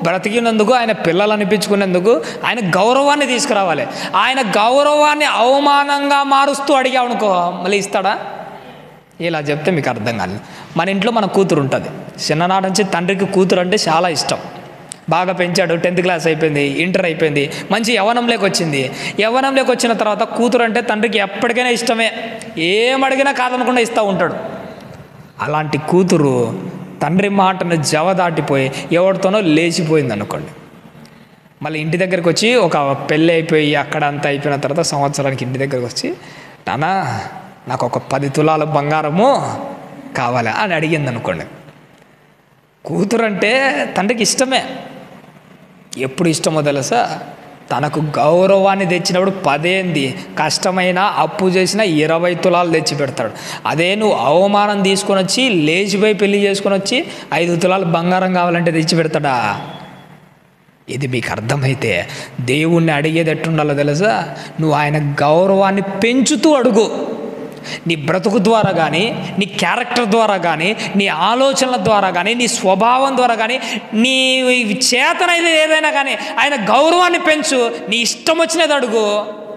బ్రతికినందుకు, ఆయన పిల్లలు అనిపించుకునేందుకు ఆయన గౌరవాన్ని తీసుకురావాలి. ఆయన గౌరవాన్ని అవమానంగా మారుస్తూ అడిగామనుకో మళ్ళీ ఇస్తాడా? ఇలా చెప్తే మీకు అర్థం కాదు. మన ఇంట్లో మన కూతురు ఉంటుంది. చిన్ననాటి నుంచి తండ్రికి కూతురు అంటే చాలా ఇష్టం. బాగా పెంచాడు, 10th క్లాస్ అయిపోయింది, ఇంటర్ అయిపోయింది, మంచి యవ్వనంలోకి వచ్చింది. యవ్వనంలోకి వచ్చిన తర్వాత కూతురు అంటే తండ్రికి ఎప్పటికైనా ఇష్టమే, ఏమడిగినా కాదనకుండా ఇస్తూ ఉంటాడు. అలాంటి కూతురు తండ్రి మాటను జవదాటిపోయి ఎవరితోనో లేచిపోయింది అనుకోండి. మళ్ళీ ఇంటి దగ్గరికి వచ్చి, ఒక పెళ్ళి అయిపోయి అక్కడ అంతా అయిపోయిన తర్వాత సంవత్సరానికి ఇంటి దగ్గరికి వచ్చి, నాన్న నాకు ఒక 10 తులాల బంగారము కావాలి అని అడిగింది అనుకోండి. కూతురు అంటే తండ్రికి ఇష్టమే. ఎప్పుడు ఇష్టమో తెలుసా? తనకు గౌరవాన్ని తెచ్చినప్పుడు 10 కష్టమైన అప్పు చేసిన 20 తులాలు తెచ్చి పెడతాడు. అదే నువ్వు అవమానం తీసుకొని వచ్చి లేచిపోయి పెళ్లి చేసుకొని వచ్చి 5 తులాలు బంగారం కావాలంటే తెచ్చి పెడతాడా? ఇది మీకు అర్థమైతే దేవుణ్ణి అడిగేది ఎట్టుండాలో తెలుసా? నువ్వు ఆయన గౌరవాన్ని పెంచుతూ అడుగు. నీ బ్రతుకు ద్వారా కానీ, నీ క్యారెక్టర్ ద్వారా కానీ, నీ ఆలోచనల ద్వారా కానీ, నీ స్వభావం ద్వారా కానీ, నీ చేతనైతే ఏదైనా కానీ ఆయన గౌరవాన్ని పెంచు. నీ ఇష్టం వచ్చినది అడుగు,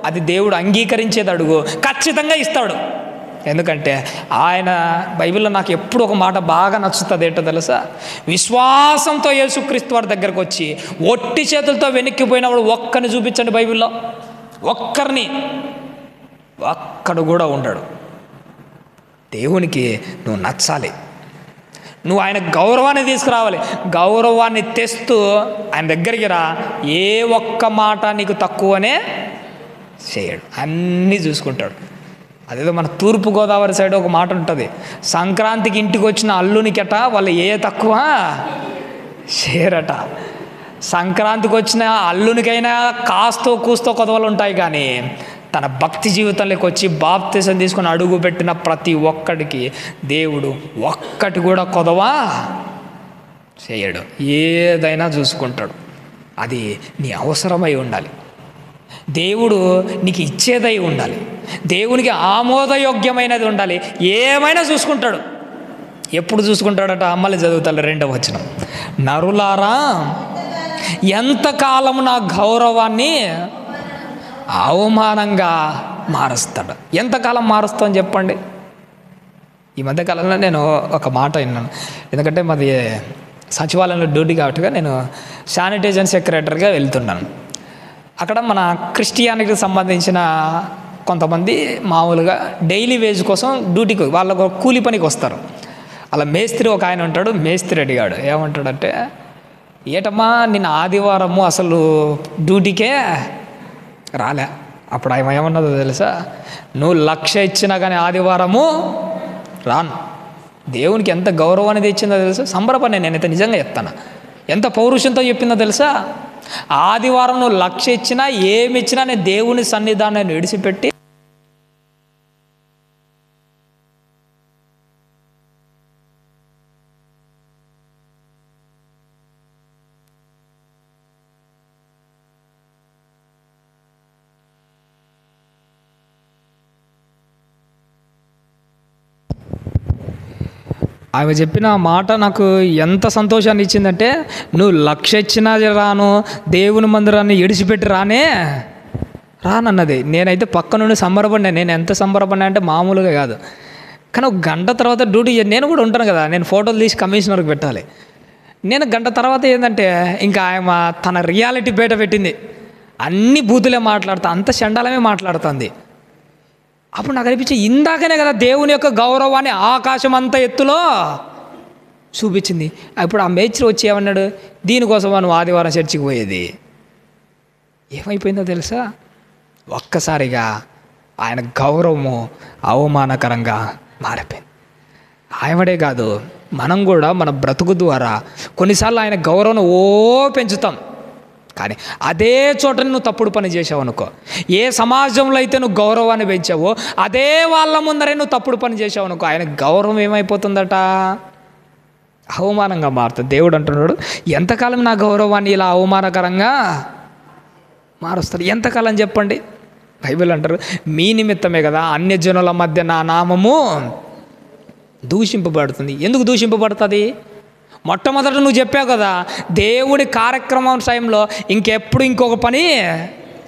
అది దేవుడు అంగీకరించేది అడుగు, ఖచ్చితంగా ఇస్తాడు. ఎందుకంటే ఆయన బైబిల్లో నాకు ఎప్పుడు ఒక మాట బాగా నచ్చుతుంది, ఏంటో తెలుసా? విశ్వాసంతో యేసుక్రీస్తు వారి దగ్గరకు వచ్చి ఒట్టి చేతులతో వెనక్కిపోయినప్పుడు ఒక్కరిని చూపించండి బైబిల్లో, ఒక్కరిని, ఒక్కడు కూడా ఉండడు. దేవునికి నువ్వు నచ్చాలి, నువ్వు ఆయన గౌరవాన్ని తీసుకురావాలి. గౌరవాన్ని తెస్తూ ఆయన దగ్గరికి రా, ఏ ఒక్క మాట నీకు తక్కువనే చేయడు, అన్నీ చూసుకుంటాడు. అదేదో మన తూర్పుగోదావరి సైడ్ ఒక మాట ఉంటుంది, సంక్రాంతికి ఇంటికి వచ్చిన అల్లునికట వాళ్ళు ఏ తక్కువ షేరట. సంక్రాంతికి వచ్చిన అల్లునికైనా కాస్తో కూస్తో కొదవలు ఉంటాయి, కానీ తన భక్తి జీవితంలోకి వచ్చి బాప్తిసం తీసుకొని అడుగు పెట్టిన ప్రతి ఒక్కడికి దేవుడు ఒక్కటి కూడా కొదవా చేయడు. ఏదైనా చూసుకుంటాడు. అది నీ అవసరమై ఉండాలి, దేవుడు నీకు ఇచ్చేదై ఉండాలి, దేవునికి ఆమోదయోగ్యమైనది ఉండాలి. ఏమైనా చూసుకుంటాడు. ఎప్పుడు చూసుకుంటాడట? మళ్ళీ చదువుతాడు 2వ వచనం, నరులారా ఎంతకాలం నా గౌరవాన్ని అవమానంగా మారుస్తాడు. ఎంతకాలం మారుస్తామని చెప్పండి. ఈ మధ్యకాలంలో నేను ఒక మాట విన్నాను, ఎందుకంటే మాది సచివాలయంలో డ్యూటీ కాబట్టి నేను శానిటైజేషన్ సెక్రటరీగా వెళ్తున్నాను. అక్కడ మన క్రిస్టియానిటీకి సంబంధించిన కొంతమంది మామూలుగా డైలీ వేజ్ కోసం డ్యూటీకి వాళ్ళకు కూలి పనికి వస్తారు. అలా మేస్త్రి ఒక ఆయన ఉంటాడు. మేస్త్రి అడిగాడు, ఏమంటాడంటే, ఏటమ్మా నిన్న ఆదివారము అసలు డ్యూటీకే రాలే. అప్పుడు ఆయన ఏమన్నదో తెలుసా? నువ్వు 1,00,000 ఇచ్చినా కానీ ఆదివారము రాను. దేవునికి ఎంత గౌరవాన్ని తెచ్చిందో తెలుసా? సంబరపడి నేనైతే నిజంగా చెప్తాను, ఎంత పౌరుషంతో చెప్పిందో తెలుసా? ఆదివారం నువ్వు 1,00,000 ఇచ్చినా ఏమి ఇచ్చినా నేను దేవుని సన్నిధానాన్ని విడిచిపెట్టి ఆమె చెప్పిన మాట నాకు ఎంత సంతోషాన్ని ఇచ్చిందంటే, నువ్వు 1,00,000 ఇచ్చినా రాను, దేవుని మందిరాన్ని విడిచిపెట్టి రానన్నది. నేనైతే పక్క నుండి సంబరపడినా. నేను ఎంత సంబరపడినా అంటే మామూలుగా కాదు. కానీ ఒక గంట తర్వాత డ్యూటీ నేను కూడా ఉంటాను కదా, నేను ఫోటోలు తీసి కమిషనర్కి పెట్టాలి. నేను గంట తర్వాత ఏంటంటే ఇంకా ఆమె తన రియాలిటీ బయట పెట్టింది. అన్ని బూతులే మాట్లాడుతా, అంత చండాలమే మాట్లాడుతుంది. అప్పుడు నాకు అనిపించి, ఇందాకనే కదా దేవుని యొక్క గౌరవాన్ని ఆకాశం అంత ఎత్తులో చూపించింది. ఇప్పుడు ఆ మేస్త్రి వచ్చి ఏమన్నాడు? దీనికోసం మనం ఆదివారం చర్చికి పోయేది. ఏమైపోయిందో తెలుసా? ఒక్కసారిగా ఆయన గౌరవము అవమానకరంగా మారిపోయింది. ఆయనడే కాదు, మనం కూడా మన బ్రతుకు ద్వారా కొన్నిసార్లు ఆయన గౌరవం పెంచుతాం. కానీ అదే చోట నువ్వు తప్పుడు పని చేసావు అనుకో, ఏ సమాజంలో అయితే నువ్వు గౌరవాన్ని పెంచావో అదే వాళ్ళ ముందరే నువ్వు తప్పుడు పని చేసావు అనుకో, ఆయన గౌరవం ఏమైపోతుందట? అవమానంగా మారుతుంది. దేవుడు అంటున్నాడు, ఎంతకాలం నా గౌరవాన్ని ఇలా అవమానకరంగా మారుస్తారు? ఎంతకాలం చెప్పండి? బైబిల్ అంటారు, మీ నిమిత్తమే కదా అన్యజనుల మధ్య నా నామము దూషింపబడుతుంది. ఎందుకు దూషింపబడుతుంది? మొట్టమొదట నువ్వు చెప్పావు కదా, దేవుడి కార్యక్రమం టైంలో ఇంకెప్పుడు ఇంకొక పని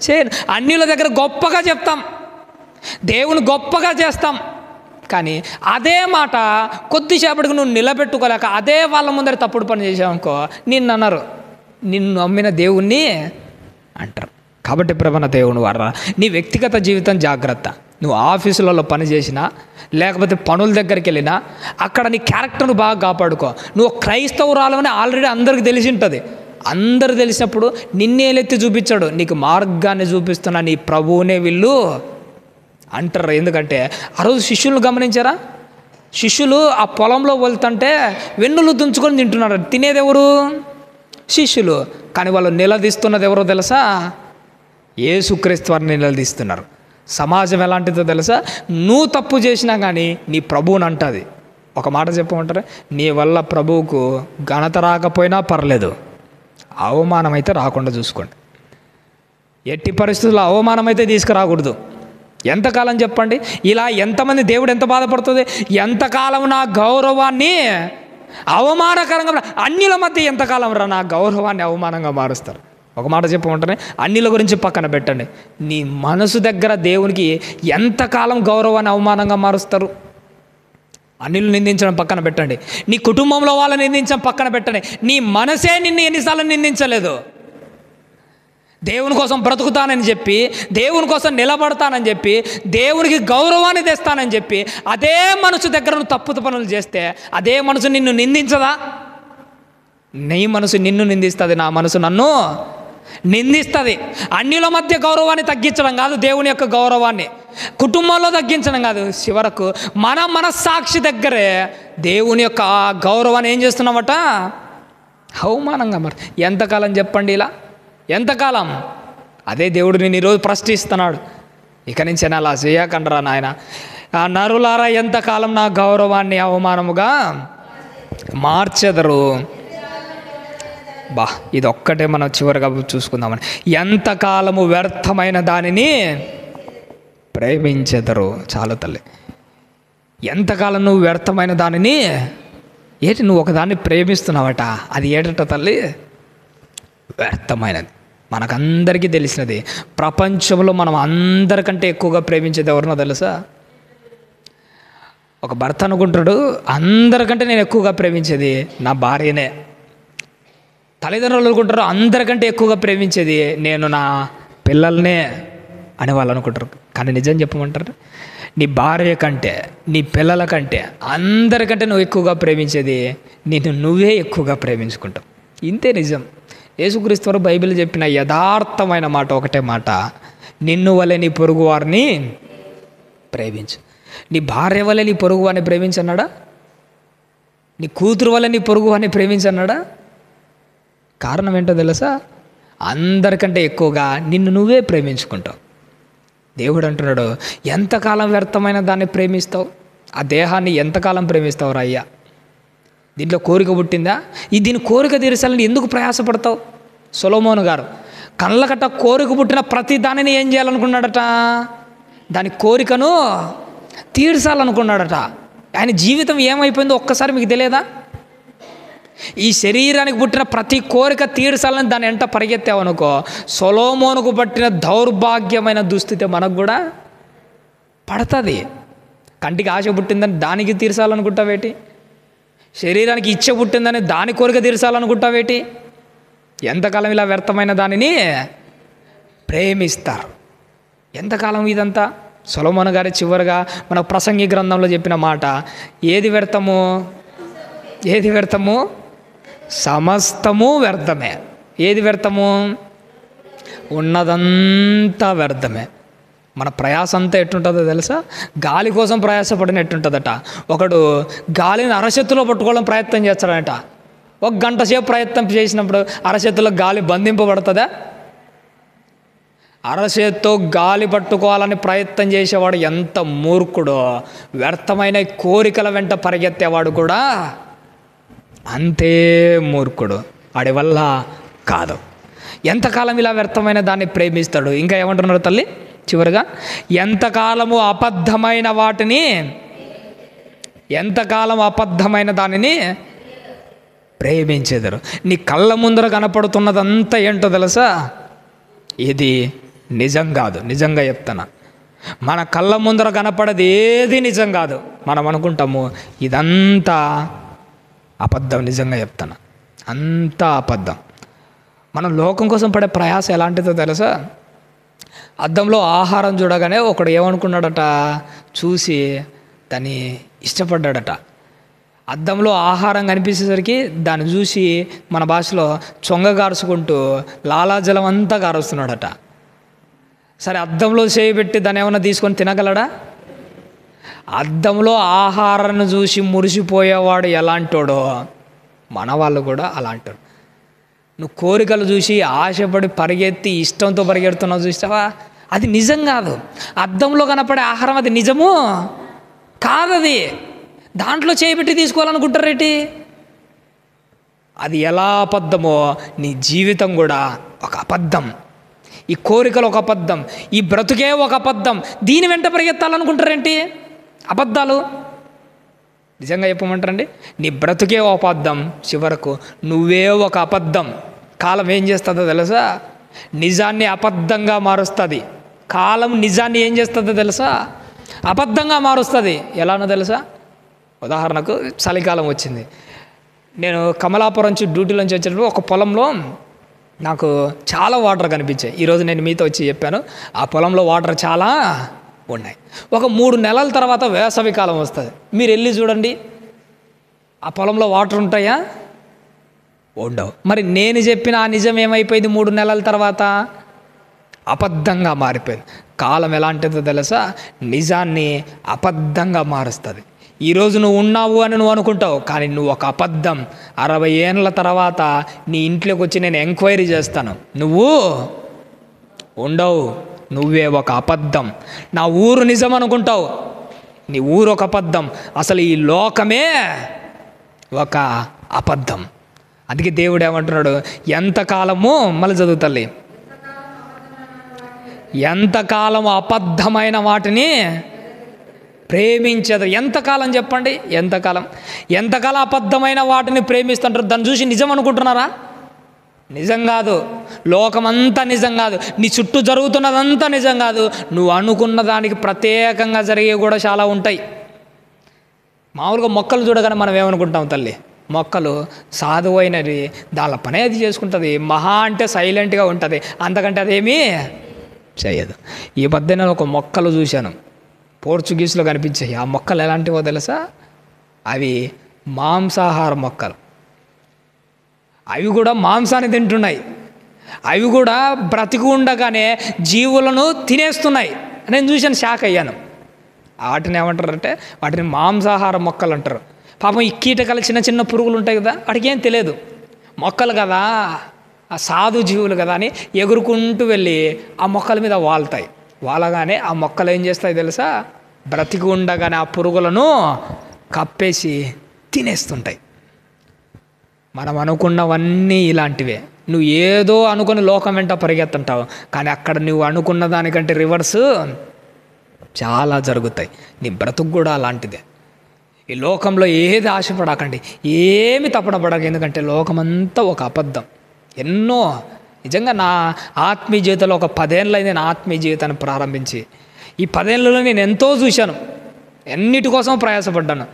చేయను. అన్యుల దగ్గర గొప్పగా చెప్తాం, దేవుని గొప్పగా చేస్తాం. కానీ అదే మాట కొద్దిసేపటికి నువ్వు నిలబెట్టుకోలేక అదే వాళ్ళ ముందర తప్పుడు పని చేసావు అనుకో, నిన్ను అన్నారు, నిన్ను నమ్మిన దేవుణ్ణి అంటారు. కాబట్టి ప్రవణ దేవుని వారా, నీ వ్యక్తిగత జీవితం జాగ్రత్త. నువ్వు ఆఫీసులలో పని చేసినా లేకపోతే పనుల దగ్గరికి వెళ్ళినా అక్కడ నీ క్యారెక్టర్ను బాగా కాపాడుకో. నువ్వు క్రైస్తవురాలని ఆల్రెడీ అందరికి తెలిసి ఉంటుంది. అందరు తెలిసినప్పుడు నిన్నేలెత్తి చూపించాడు, నీకు మార్గాన్ని చూపిస్తున్న నీ ప్రభువునే వీళ్ళు అంటారు. ఎందుకంటే ఆ రోజు శిష్యులను గమనించారా? శిష్యులు ఆ పొలంలో వెళ్తుంటే వెన్నులు దుంచుకొని తింటున్నారు. తినేది ఎవరు? శిష్యులు. కానీ వాళ్ళు నిలదీస్తున్నది ఎవరో తెలుసా? యేసుక్రీస్తు వారిని నిలదీస్తున్నారు. సమాజం ఎలాంటిదో తెలుసా? నువ్వు తప్పు చేసినా కానీ నీ ప్రభువుని అంటుంది. ఒక మాట చెప్పమంటారా? నీ వల్ల ప్రభువుకు ఘనత రాకపోయినా పర్లేదు, అవమానం అయితే రాకుండా చూసుకోండి. ఎట్టి పరిస్థితుల్లో అవమానం అయితే తీసుకురాకూడదు. ఎంతకాలం చెప్పండి? ఇలా ఎంతమంది దేవుడు ఎంత బాధపడుతుంది? ఎంతకాలం నా గౌరవాన్ని అవమానకరంగా, అన్యుల మధ్య ఎంతకాలం రా నా గౌరవాన్ని అవమానంగా మారుస్తారు. ఒక మాట చెప్పమంటానే, అన్నిల గురించి పక్కన పెట్టండి, నీ మనసు దగ్గర దేవునికి ఎంతకాలం గౌరవాన్ని అవమానంగా మారుస్తారు? అన్నిలు నిందించడం పక్కన పెట్టండి, నీ కుటుంబంలో వాళ్ళని నిందించడం పక్కన పెట్టండి, నీ మనసే నిన్ను ఎన్నిసార్లు నిందించలేదు? దేవుని కోసం బ్రతుకుతానని చెప్పి, దేవుని కోసం నిలబడతానని చెప్పి, దేవునికి గౌరవాన్ని తెస్తానని చెప్పి అదే మనసు దగ్గర నువ్వు తప్పు పనులు చేస్తే అదే మనసు నిన్ను నిందించదా? నీ మనసు నిన్ను నిందిస్తుంది, నా మనసు నన్ను నిందిస్తుంది. అన్యుల మధ్య గౌరవాన్ని తగ్గించడం కాదు, దేవుని యొక్క గౌరవాన్ని. కుటుంబంలో తగ్గించడం కాదు, చివరకు మన మనస్సాక్షి దగ్గరే దేవుని యొక్క గౌరవాన్ని ఏం చేస్తున్నామట? అవమానంగా. మరి ఎంతకాలం చెప్పండి ఇలా? ఎంతకాలం? అదే దేవుడు నేను ఈరోజు ప్రశ్నిస్తున్నాడు, ఇక నుంచి అలా చేయకండరా నాయన. ఆ నరులారా ఎంతకాలం నా గౌరవాన్ని అవమానముగా మార్చెదరు. ఇది ఒక్కటే మనం చివరిగా చూసుకుందామని. ఎంతకాలము వ్యర్థమైన దానిని ప్రేమించెదరు. చాలు తల్లి, ఎంతకాలం నువ్వు వ్యర్థమైన దానిని, ఏంటి నువ్వు ఒకదాన్ని ప్రేమిస్తున్నావట, అది ఏటట తల్లి? వ్యర్థమైనది. మనకందరికీ తెలిసినది. ప్రపంచంలో మనం అందరికంటే ఎక్కువగా ప్రేమించేది ఎవరినో తెలుసా? ఒక భర్త అనుకుంటాడు, అందరికంటే నేను ఎక్కువగా ప్రేమించేది నా భార్యనే. తల్లిదండ్రులు అనుకుంటారు, అందరికంటే ఎక్కువగా ప్రేమించేది నేను నా పిల్లల్నే అని వాళ్ళు అనుకుంటారు. కానీ నిజం చెప్పమంటారు, నీ భార్య కంటే, నీ పిల్లల కంటే, అందరికంటే నువ్వు ఎక్కువగా ప్రేమించేది నిన్ను నువ్వే ఎక్కువగా ప్రేమించుకుంటావు. ఇంతే నిజం. యేసుక్రీస్తు వారు బైబిల్ చెప్పిన యథార్థమైన మాట ఒకటే మాట, నిన్ను వలె నీ పొరుగు వారిని ప్రేమించు. నీ భార్య వలె నీ పొరుగు వారిని ప్రేమించన్నాడా? నీ కూతురు వలె నీ పొరుగు వారిని ప్రేమించన్నాడా? కారణం ఏంటో తెలుసా? అందరికంటే ఎక్కువగా నిన్ను నువ్వే ప్రేమించుకుంటావు. దేవుడు అంటున్నాడు, ఎంతకాలం వ్యర్థమైన దాన్ని ప్రేమిస్తావు? ఆ దేహాన్ని ఎంతకాలం ప్రేమిస్తావు రా అయ్యా? దీంట్లో కోరిక పుట్టిందా? దీని కోరిక తీర్చాలని ఎందుకు ప్రయాసపడతావు? సొలొమోను గారు కళ్ళకట్ట కోరిక పుట్టిన ప్రతి దానిని ఏం చేయాలనుకున్నాడట? దాని కోరికను తీర్చాలనుకున్నాడట. ఆయన జీవితం ఏమైపోయిందో ఒక్కసారి మీకు తెలియదా? ఈ శరీరానికి పుట్టిన ప్రతి కోరిక తీర్చాలని దాని వెంట పరిగెత్తావనుకో, సొలొమోనుకు పట్టిన దౌర్భాగ్యమైన దుస్థితి మనకు కూడా పడుతుంది. కంటికి ఆశ పుట్టిందని దానికి తీర్చాలనుకుంటావేటి? శరీరానికి ఇచ్చ పుట్టిందని దాని కోరిక తీర్చాలనుకుంటావేటి? ఎంతకాలం ఇలా వ్యర్థమైన దానిని ప్రేమిస్తారు? ఎంతకాలం ఇదంతా? సొలొమోను గారి చివరిగా మన ప్రసంగి గ్రంథంలో చెప్పిన మాట, ఏది వ్యర్థము? ఏది వ్యర్థము? సమస్తము వ్యర్థమే. ఏది వ్యర్థము? ఉన్నదంతా వ్యర్థమే. మన ప్రయాస అంతా ఎట్టుంటుందో తెలుసా? గాలి కోసం ప్రయాసపడిన ఎట్టుంటుందట. ఒకడు గాలిని అరచేతిలో పట్టుకోవడం ప్రయత్నం చేస్తాడట. 1 గంట సేపు ప్రయత్నం చేసినప్పుడు అరచేతిలో గాలి బంధింపబడుతుందా? అరచేత్తో గాలి పట్టుకోవాలని ప్రయత్నం చేసేవాడు ఎంత మూర్ఖుడో, వ్యర్థమైన కోరికల వెంట పరిగెత్తేవాడు కూడా అంతే మూర్ఖుడు. వాడి వల్ల కాదు. ఎంతకాలం ఇలా వ్యర్థమైన దాన్ని ప్రేమిస్తాడు? ఇంకా ఏమంటున్నారు తల్లి చివరిగా? ఎంతకాలము అబద్ధమైన వాటిని, ఎంతకాలం అబద్ధమైన దానిని ప్రేమించెదరు. నీ కళ్ళ ముందర కనపడుతున్నదంతా ఏంటో తెలుసా? ఇది నిజం కాదు. నిజంగా చెప్తాను, మన కళ్ళ ముందర కనపడేది ఏది నిజం కాదు. మనం అనుకుంటాము ఇదంతా అబద్ధం. నిజంగా చెప్తాను, అంతా అబద్ధం. మనం లోకం కోసం పడే ప్రయాస ఎలాంటిదో తెలుసా? అద్దంలో ఆహారం చూడగానే ఒకడు ఏమనుకున్నాడట, చూసి దాన్ని ఇష్టపడ్డాడట. అద్దంలో ఆహారం కనిపించేసరికి దాన్ని చూసి మన భాషలో చొంగ గారుచుకుంటూ లాలాజలం అంతా గారుస్తున్నాడట. సరే, అద్దంలో చేయబెట్టి దాన్ని ఏమన్నా తీసుకొని తినగలడా? అద్దంలో ఆహారాన్ని చూసి మురిసిపోయేవాడు ఎలాంటోడో మన వాళ్ళు కూడా అలాంటారు. నువ్వు కోరికలు చూసి ఆశపడి పరిగెత్తి ఇష్టంతో పరిగెడుతున్నావు చూస్తావా? అది నిజం కాదు. అద్దంలో కనపడే ఆహారం అది నిజము కాదది. దాంట్లో చేయబెట్టి తీసుకోవాలనుకుంటారేంటి? అది ఎలా అబద్ధమో నీ జీవితం కూడా ఒక అబద్ధం. ఈ కోరికలు ఒక అబద్ధం, ఈ బ్రతుకే ఒక అబద్ధం. దీని వెంట పరిగెత్తాలనుకుంటారేంటి? అబద్ధాలు. నిజంగా చెప్పమంటారండి, నీ బ్రతుకే ఒక అబద్ధం, చివరకు నువ్వే ఒక అబద్ధం. కాలం ఏం చేస్తుందో తెలుసా? నిజాన్ని అబద్ధంగా మారుస్తుంది. కాలం నిజాన్ని ఏం చేస్తుందో తెలుసా? అబద్ధంగా మారుస్తుంది. ఎలానో తెలుసా? ఉదాహరణకు చలికాలం వచ్చింది. నేను కమలాపురం డ్యూటీలోంచి వచ్చేటప్పుడు ఒక పొలంలో నాకు చాలా వాటర్ కనిపించాయి. ఈరోజు నేను మీతో వచ్చి చెప్పాను, ఆ పొలంలో వాటర్ చాలా ఉన్నాయి. ఒక 3 నెలల తర్వాత వేసవి కాలం వస్తుంది. మీరు వెళ్ళి చూడండి, ఆ పొలంలో వాటర్ ఉంటాయా? ఉండవు. మరి నేను చెప్పిన ఆ నిజం ఏమైపోయింది? 3 నెలల తర్వాత అబద్ధంగా మారిపోయింది. కాలం ఎలాంటిదో తెలుసా? నిజాన్ని అబద్ధంగా మారుస్తుంది. ఈరోజు నువ్వు ఉన్నావు అని నువ్వు అనుకుంటావు, కానీ నువ్వు ఒక అబద్ధం. 60 ఏళ్ళ తర్వాత నీ ఇంట్లోకి వచ్చి నేను ఎంక్వైరీ చేస్తాను, నువ్వు ఉండవు, నువ్వే ఒక అబద్ధం. నా ఊరు నిజం అనుకుంటావు, నీ ఊరు ఒక అబద్ధం. అసలు ఈ లోకమే ఒక అబద్ధం. అందుకే దేవుడు ఏమంటున్నాడు? ఎంతకాలము, మళ్ళీ చదువుతల్లి, ఎంతకాలం అబద్ధమైన వాటిని ప్రేమించదు. ఎంతకాలం చెప్పండి? ఎంతకాలం అబద్ధమైన వాటిని ప్రేమిస్తుంటారు? దాన్ని చూసి నిజం అనుకుంటున్నారా? నిజం కాదు. లోకమంతా నిజం కాదు. నీ చుట్టూ జరుగుతున్నదంతా నిజం కాదు. నువ్వు అనుకున్న దానికి ప్రత్యేకంగా జరిగే కూడా చాలా ఉంటాయి. మామూలుగా మొక్కలు చూడగానే మనం ఏమనుకుంటాం తల్లి? మొక్కలు సాధువైనది, దాని పనే అది చేసుకుంటుంది, మహా అంటే సైలెంట్గా ఉంటుంది, అంతకంటే అదేమీ చేయదు. ఈ మధ్య నేను ఒక మొక్కలు చూశాను, పోర్చుగీస్లో కనిపించాయి. ఆ మొక్కలు ఎలాంటివో తెలుసా? అవి మాంసాహార మొక్కలు. అవి కూడా మాంసాన్ని తింటున్నాయి. అవి కూడా బ్రతికి ఉండగానే జీవులను తినేస్తున్నాయి. నేను చూశాను, షాక్ అయ్యాను. వాటిని ఏమంటారంటే వాటిని మాంసాహార మొక్కలు అంటారు. పాపం ఈ కీటకాలు చిన్న చిన్న పురుగులు ఉంటాయి కదా, వాటికి ఏం తెలియదు, మొక్కలు కదా, ఆ సాధు జీవులు కదా అని ఎగురుకుంటూ వెళ్ళి ఆ మొక్కల మీద వాళ్తాయి. వాలగానే ఆ మొక్కలు ఏం చేస్తాయి తెలుసా? బ్రతికి ఉండగానే ఆ పురుగులను కప్పేసి తినేస్తుంటాయి. మనం అనుకున్నవన్నీ ఇలాంటివే. నువ్వు ఏదో అనుకుని లోకం వెంట పరిగెత్తుంటావు, కానీ అక్కడ నువ్వు అనుకున్న దానికంటే రివర్స్ చాలా జరుగుతాయి. నీ బ్రతుకు కూడా అలాంటిదే. ఈ లోకంలో ఏది ఆశపడకండి, ఏమి తప్పడపడక, ఎందుకంటే లోకమంతా ఒక అబద్ధం. ఎన్నో నిజంగా నా ఆత్మీయ జీవితంలో ఒక 10 ఏళ్ళైంది నా ఆత్మీయ జీవితాన్ని ప్రారంభించి. ఈ 10 ఏళ్ళలో నేను ఎంతో చూశాను, ఎన్నిటి కోసం ప్రయాసపడ్డాను.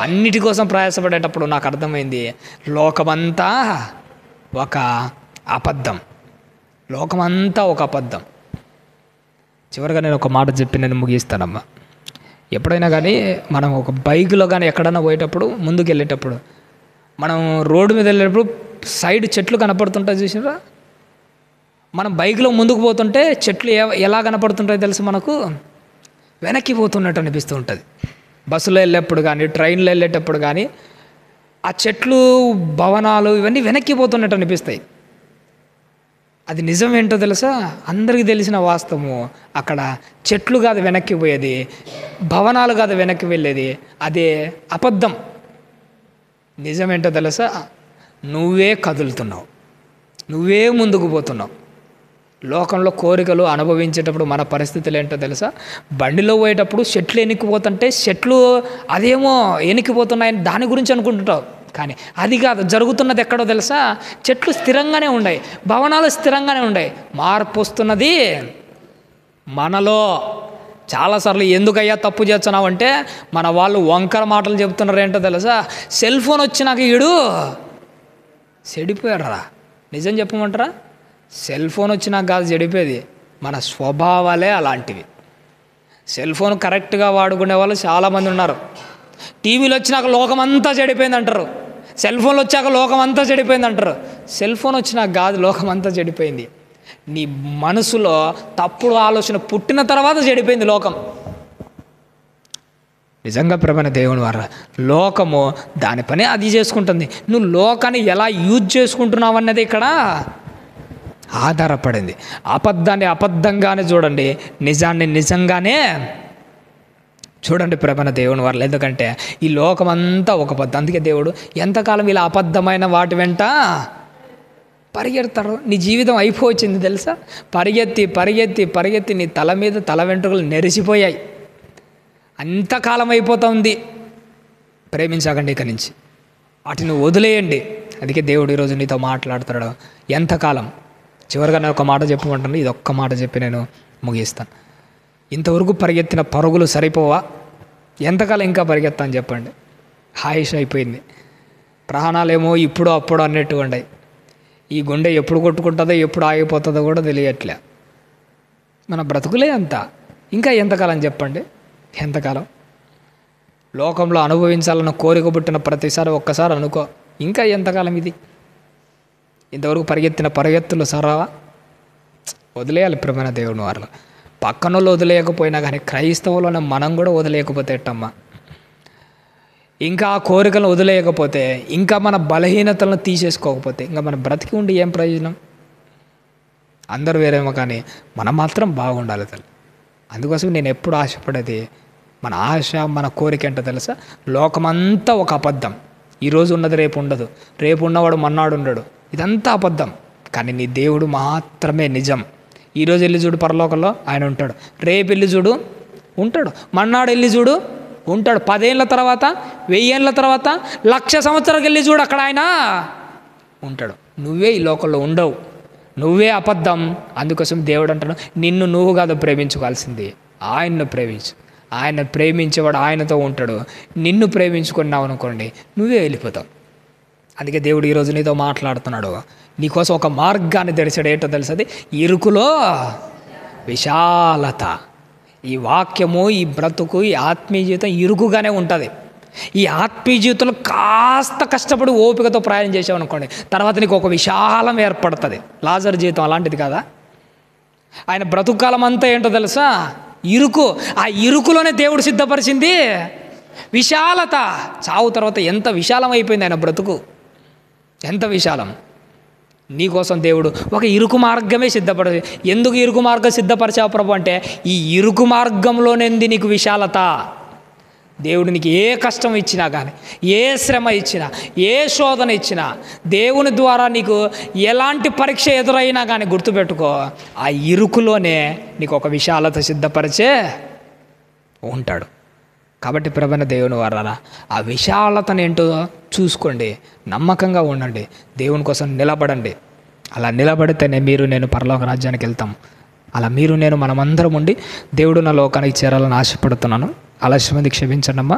అన్నిటి కోసం ప్రయాసపడేటప్పుడు నాకు అర్థమైంది, లోకమంతా ఒక అబద్ధం, లోకమంతా ఒక అబద్ధం. చివరిగా నేను ఒక మాట చెప్పి నేను ముగిస్తానమ్మా. ఎప్పుడైనా కానీ మనం ఒక బైక్లో కానీ ఎక్కడైనా పోయేటప్పుడు, ముందుకు వెళ్ళేటప్పుడు, మనం రోడ్డు మీద వెళ్ళేటప్పుడు సైడ్ చెట్లు కనపడుతుంటాయి చూసినారా? మనం బైక్లో ముందుకు పోతుంటే చెట్లు ఎలా కనపడుతుంటాయో తెలుసు మనకు? వెనక్కి పోతున్నట్టు అనిపిస్తూ ఉంటుంది. బస్సులో వెళ్ళేటప్పుడు కానీ, ట్రైన్లో వెళ్ళేటప్పుడు కానీ ఆ చెట్లు, భవనాలు ఇవన్నీ వెనక్కి పోతున్నట్టు అనిపిస్తాయి. అది నిజం ఏంటో తెలుసా? అందరికీ తెలిసిన వాస్తవము. అక్కడ చెట్లు కాదు వెనక్కి పోయేది, భవనాలు కాదు వెనక్కి వెళ్ళేది, అదే అబద్ధం. నిజమేంటో తెలుసా? నువ్వే కదులుతున్నావు, నువ్వే ముందుకు పోతున్నావు. లోకంలో కోరికలు అనుభవించేటప్పుడు మన పరిస్థితులు ఏంటో తెలుసా? బండిలో పోయేటప్పుడు చెట్లు ఎనికిపోతుంటే చెట్లు అదేమో ఎనికిపోతున్నాయని దాని గురించి అనుకుంటుంటావు, కానీ అది కాదు. జరుగుతున్నది ఎక్కడో తెలుసా? చెట్లు స్థిరంగానే ఉన్నాయి, భవనాలు స్థిరంగానే ఉన్నాయి. మార్పు వస్తున్నది మనలో. చాలాసార్లు ఎందుకయ్యా తప్పు చేస్తున్నావు అంటే మన వాళ్ళు వంకర మాటలు చెబుతున్నారు. ఏంటో తెలుసా? సెల్ ఫోన్ వచ్చినాక ఈడు చెడిపోయాడరా. నిజం చెప్పమంటారా? సెల్ ఫోన్ వచ్చినాక కాదు చెడిపోయేది, మన స్వభావాలే అలాంటివి. సెల్ ఫోన్ కరెక్ట్గా వాడుకునే వాళ్ళు చాలామంది ఉన్నారు. టీవీలు వచ్చినాక లోకం అంతా చెడిపోయింది అంటారు, సెల్ ఫోన్లు వచ్చాక లోకం అంతా చెడిపోయింది అంటారు. సెల్ ఫోన్ వచ్చినాక కాదు లోకం అంతా చెడిపోయింది, నీ మనసులో తప్పుడు ఆలోచన పుట్టిన తర్వాత చెడిపోయింది లోకం. నిజంగా ప్రేమైన దేవుని వారా, లోకము దాని పని అది చేసుకుంటుంది. నువ్వు లోకాన్ని ఎలా యూజ్ చేసుకుంటున్నావు అన్నది ఇక్కడ ఆధారపడింది. అబద్ధాన్ని అబద్ధంగానే చూడండి, నిజాన్ని నిజంగానే చూడండి ప్రేమైన దేవుని వారు. ఎందుకంటే ఈ లోకమంతా ఒక అబద్ధం. అందుకే దేవుడు ఎంతకాలం ఇలా అబద్ధమైన వాటి వెంట పరిగెడతారు? నీ జీవితం అయిపోవచ్చింది తెలుసా? పరిగెత్తి పరిగెత్తి పరిగెత్తి నీ తల మీద తల వెంట్రుకలు నెరిసిపోయాయి. అంతకాలం అయిపోతుంది. ప్రేమించకండి ఇక నుంచి, వాటిని వదిలేయండి. అందుకే దేవుడు ఈరోజు నీతో మాట్లాడుతాడు. ఎంతకాలం? చివరిగా నేను ఒక మాట చెప్పమంటాను, ఇది ఒక్క మాట చెప్పి నేను ముగిస్తాను. ఇంతవరకు పరిగెత్తిన పరుగులు సరిపోవా? ఎంతకాలం ఇంకా పరిగెత్తా అని చెప్పండి. ఆయుష్ అయిపోయింది, ప్రాణాలేమో ఇప్పుడు అప్పుడు అన్నట్టు ఉన్నాయి. ఈ గుండె ఎప్పుడు కొట్టుకుంటుందో ఎప్పుడు ఆగిపోతుందో కూడా తెలియట్లే. మన బ్రతుకులే అంతా. ఇంకా ఎంతకాలం చెప్పండి? ఎంతకాలం? లోకంలో అనుభవించాలన్న కోరిక పుట్టిన ప్రతిసారి ఒక్కసారి అనుకో, ఇంకా ఎంతకాలం ఇది? ఇంతవరకు పరిగెత్తిన పరిగెత్తులు సరావా? వదిలేయాలి ప్రియమైన దేవుని వారు. పక్కనోళ్ళు వదిలేయకపోయినా కానీ క్రైస్తవులను మనం కూడా వదిలేయకపోతే ఎట్టమ్మా? ఇంకా ఆ కోరికలను వదిలేయకపోతే, ఇంకా మన బలహీనతలను తీసేసుకోకపోతే ఇంకా మన బ్రతికి ఉండి ఏం ప్రయోజనం? అందరూ వేరేమో కానీ మనం మాత్రం బాగుండాలి తల్లి. అందుకోసం నేను ఎప్పుడు ఆశపడేది, మన ఆశ మన కోరిక ఏంటో తెలుసా? లోకమంతా ఒక అబద్ధం. ఈరోజు ఉన్నది రేపు ఉండదు, రేపు ఉన్నవాడు మన్నాడు ఉండడు. ఇదంతా అబద్ధం. కానీ నీ దేవుడు మాత్రమే నిజం. ఈరోజు వెళ్ళి చూడు పరలోకంలో ఆయన ఉంటాడు, రేపు వెళ్ళి చూడు ఉంటాడు, మన్నాడు వెళ్ళి చూడు ఉంటాడు, 10 ఏళ్ళ తర్వాత, 1000 ఏళ్ళ తర్వాత, 1,00,000 సంవత్సరాలకు వెళ్ళి చూడు అక్కడ ఆయన ఉంటాడు. నువ్వే ఈ లోకంలో ఉండవు, నువ్వే అబద్ధం. అందుకోసం దేవుడు అంటాడు, నిన్ను నువ్వు కాదు ప్రేమించుకోవాల్సింది, ఆయన్ను ప్రేమించు. ఆయన ప్రేమించేవాడు ఆయనతో ఉంటాడు. నిన్ను ప్రేమించుకున్నావు అనుకోండి, నువ్వే వెళ్ళిపోతావు. అందుకే దేవుడు ఈరోజు నీతో మాట్లాడుతున్నాడు. నీకోసం ఒక మార్గాన్ని తెరిచాడు. ఏంటో తెలుసది? ఇరుకులో విశాలత. ఈ వాక్యము, ఈ బ్రతుకు, ఈ ఆత్మీయ జీవితం ఇరుకుగానే ఉంటుంది. ఈ ఆత్మీయ జీవితంలో కాస్త కష్టపడి ఓపికతో ప్రయాణం చేసావు అనుకోండి, తర్వాత నీకు ఒక విశాలం ఏర్పడుతుంది. లాజరు జీవితం అలాంటిది కదా. ఆయన బ్రతుకాలం అంతా ఏంటో తెలుసా? ఇరుకు. ఆ ఇరుకులోనే దేవుడు సిద్ధపరిచింది విశాలత. చావు తర్వాత ఎంత విశాలం అయిపోయింది ఆయన బ్రతుకు, ఎంత విశాలం. నీకోసం దేవుడు ఒక ఇరుకు మార్గమే సిద్ధపడదు. ఎందుకు ఇరుకు మార్గం సిద్ధపరిచావు ప్రభు అంటే, ఈ ఇరుకు మార్గంలోనేంది నీకు విశాలత. దేవుడు నీకు ఏ కష్టం ఇచ్చినా కానీ, ఏ శ్రమ ఇచ్చినా, ఏ శోధన ఇచ్చినా, దేవుని ద్వారా నీకు ఎలాంటి పరీక్ష ఎదురైనా కానీ గుర్తుపెట్టుకో, ఆ ఇరుకులోనే నీకు ఒక విశాలత సిద్ధపరిచే ఉంటాడు. కాబట్టి ప్రభువైన దేవుని వారారా, ఆ విశాలతను ఏంటో చూసుకోండి, నమ్మకంగా ఉండండి, దేవుని కోసం నిలబడండి. అలా నిలబడితేనే మీరు నేను పరలోక రాజ్యానికి వెళ్తాం. అలా మీరు నేను మనమందరం ఉండి దేవుడు నా లోకానికి చేరాలని ఆశపడుతున్నాను. ఆలస్యమంది క్షమించండి అమ్మా.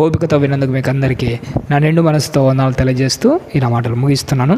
ఓపికతో విన్నందుకు మీకు అందరికీ నా నిండు మనసుతో వందనాలు తెలియజేస్తూ ఈ నా మాటలు ముగిస్తున్నాను.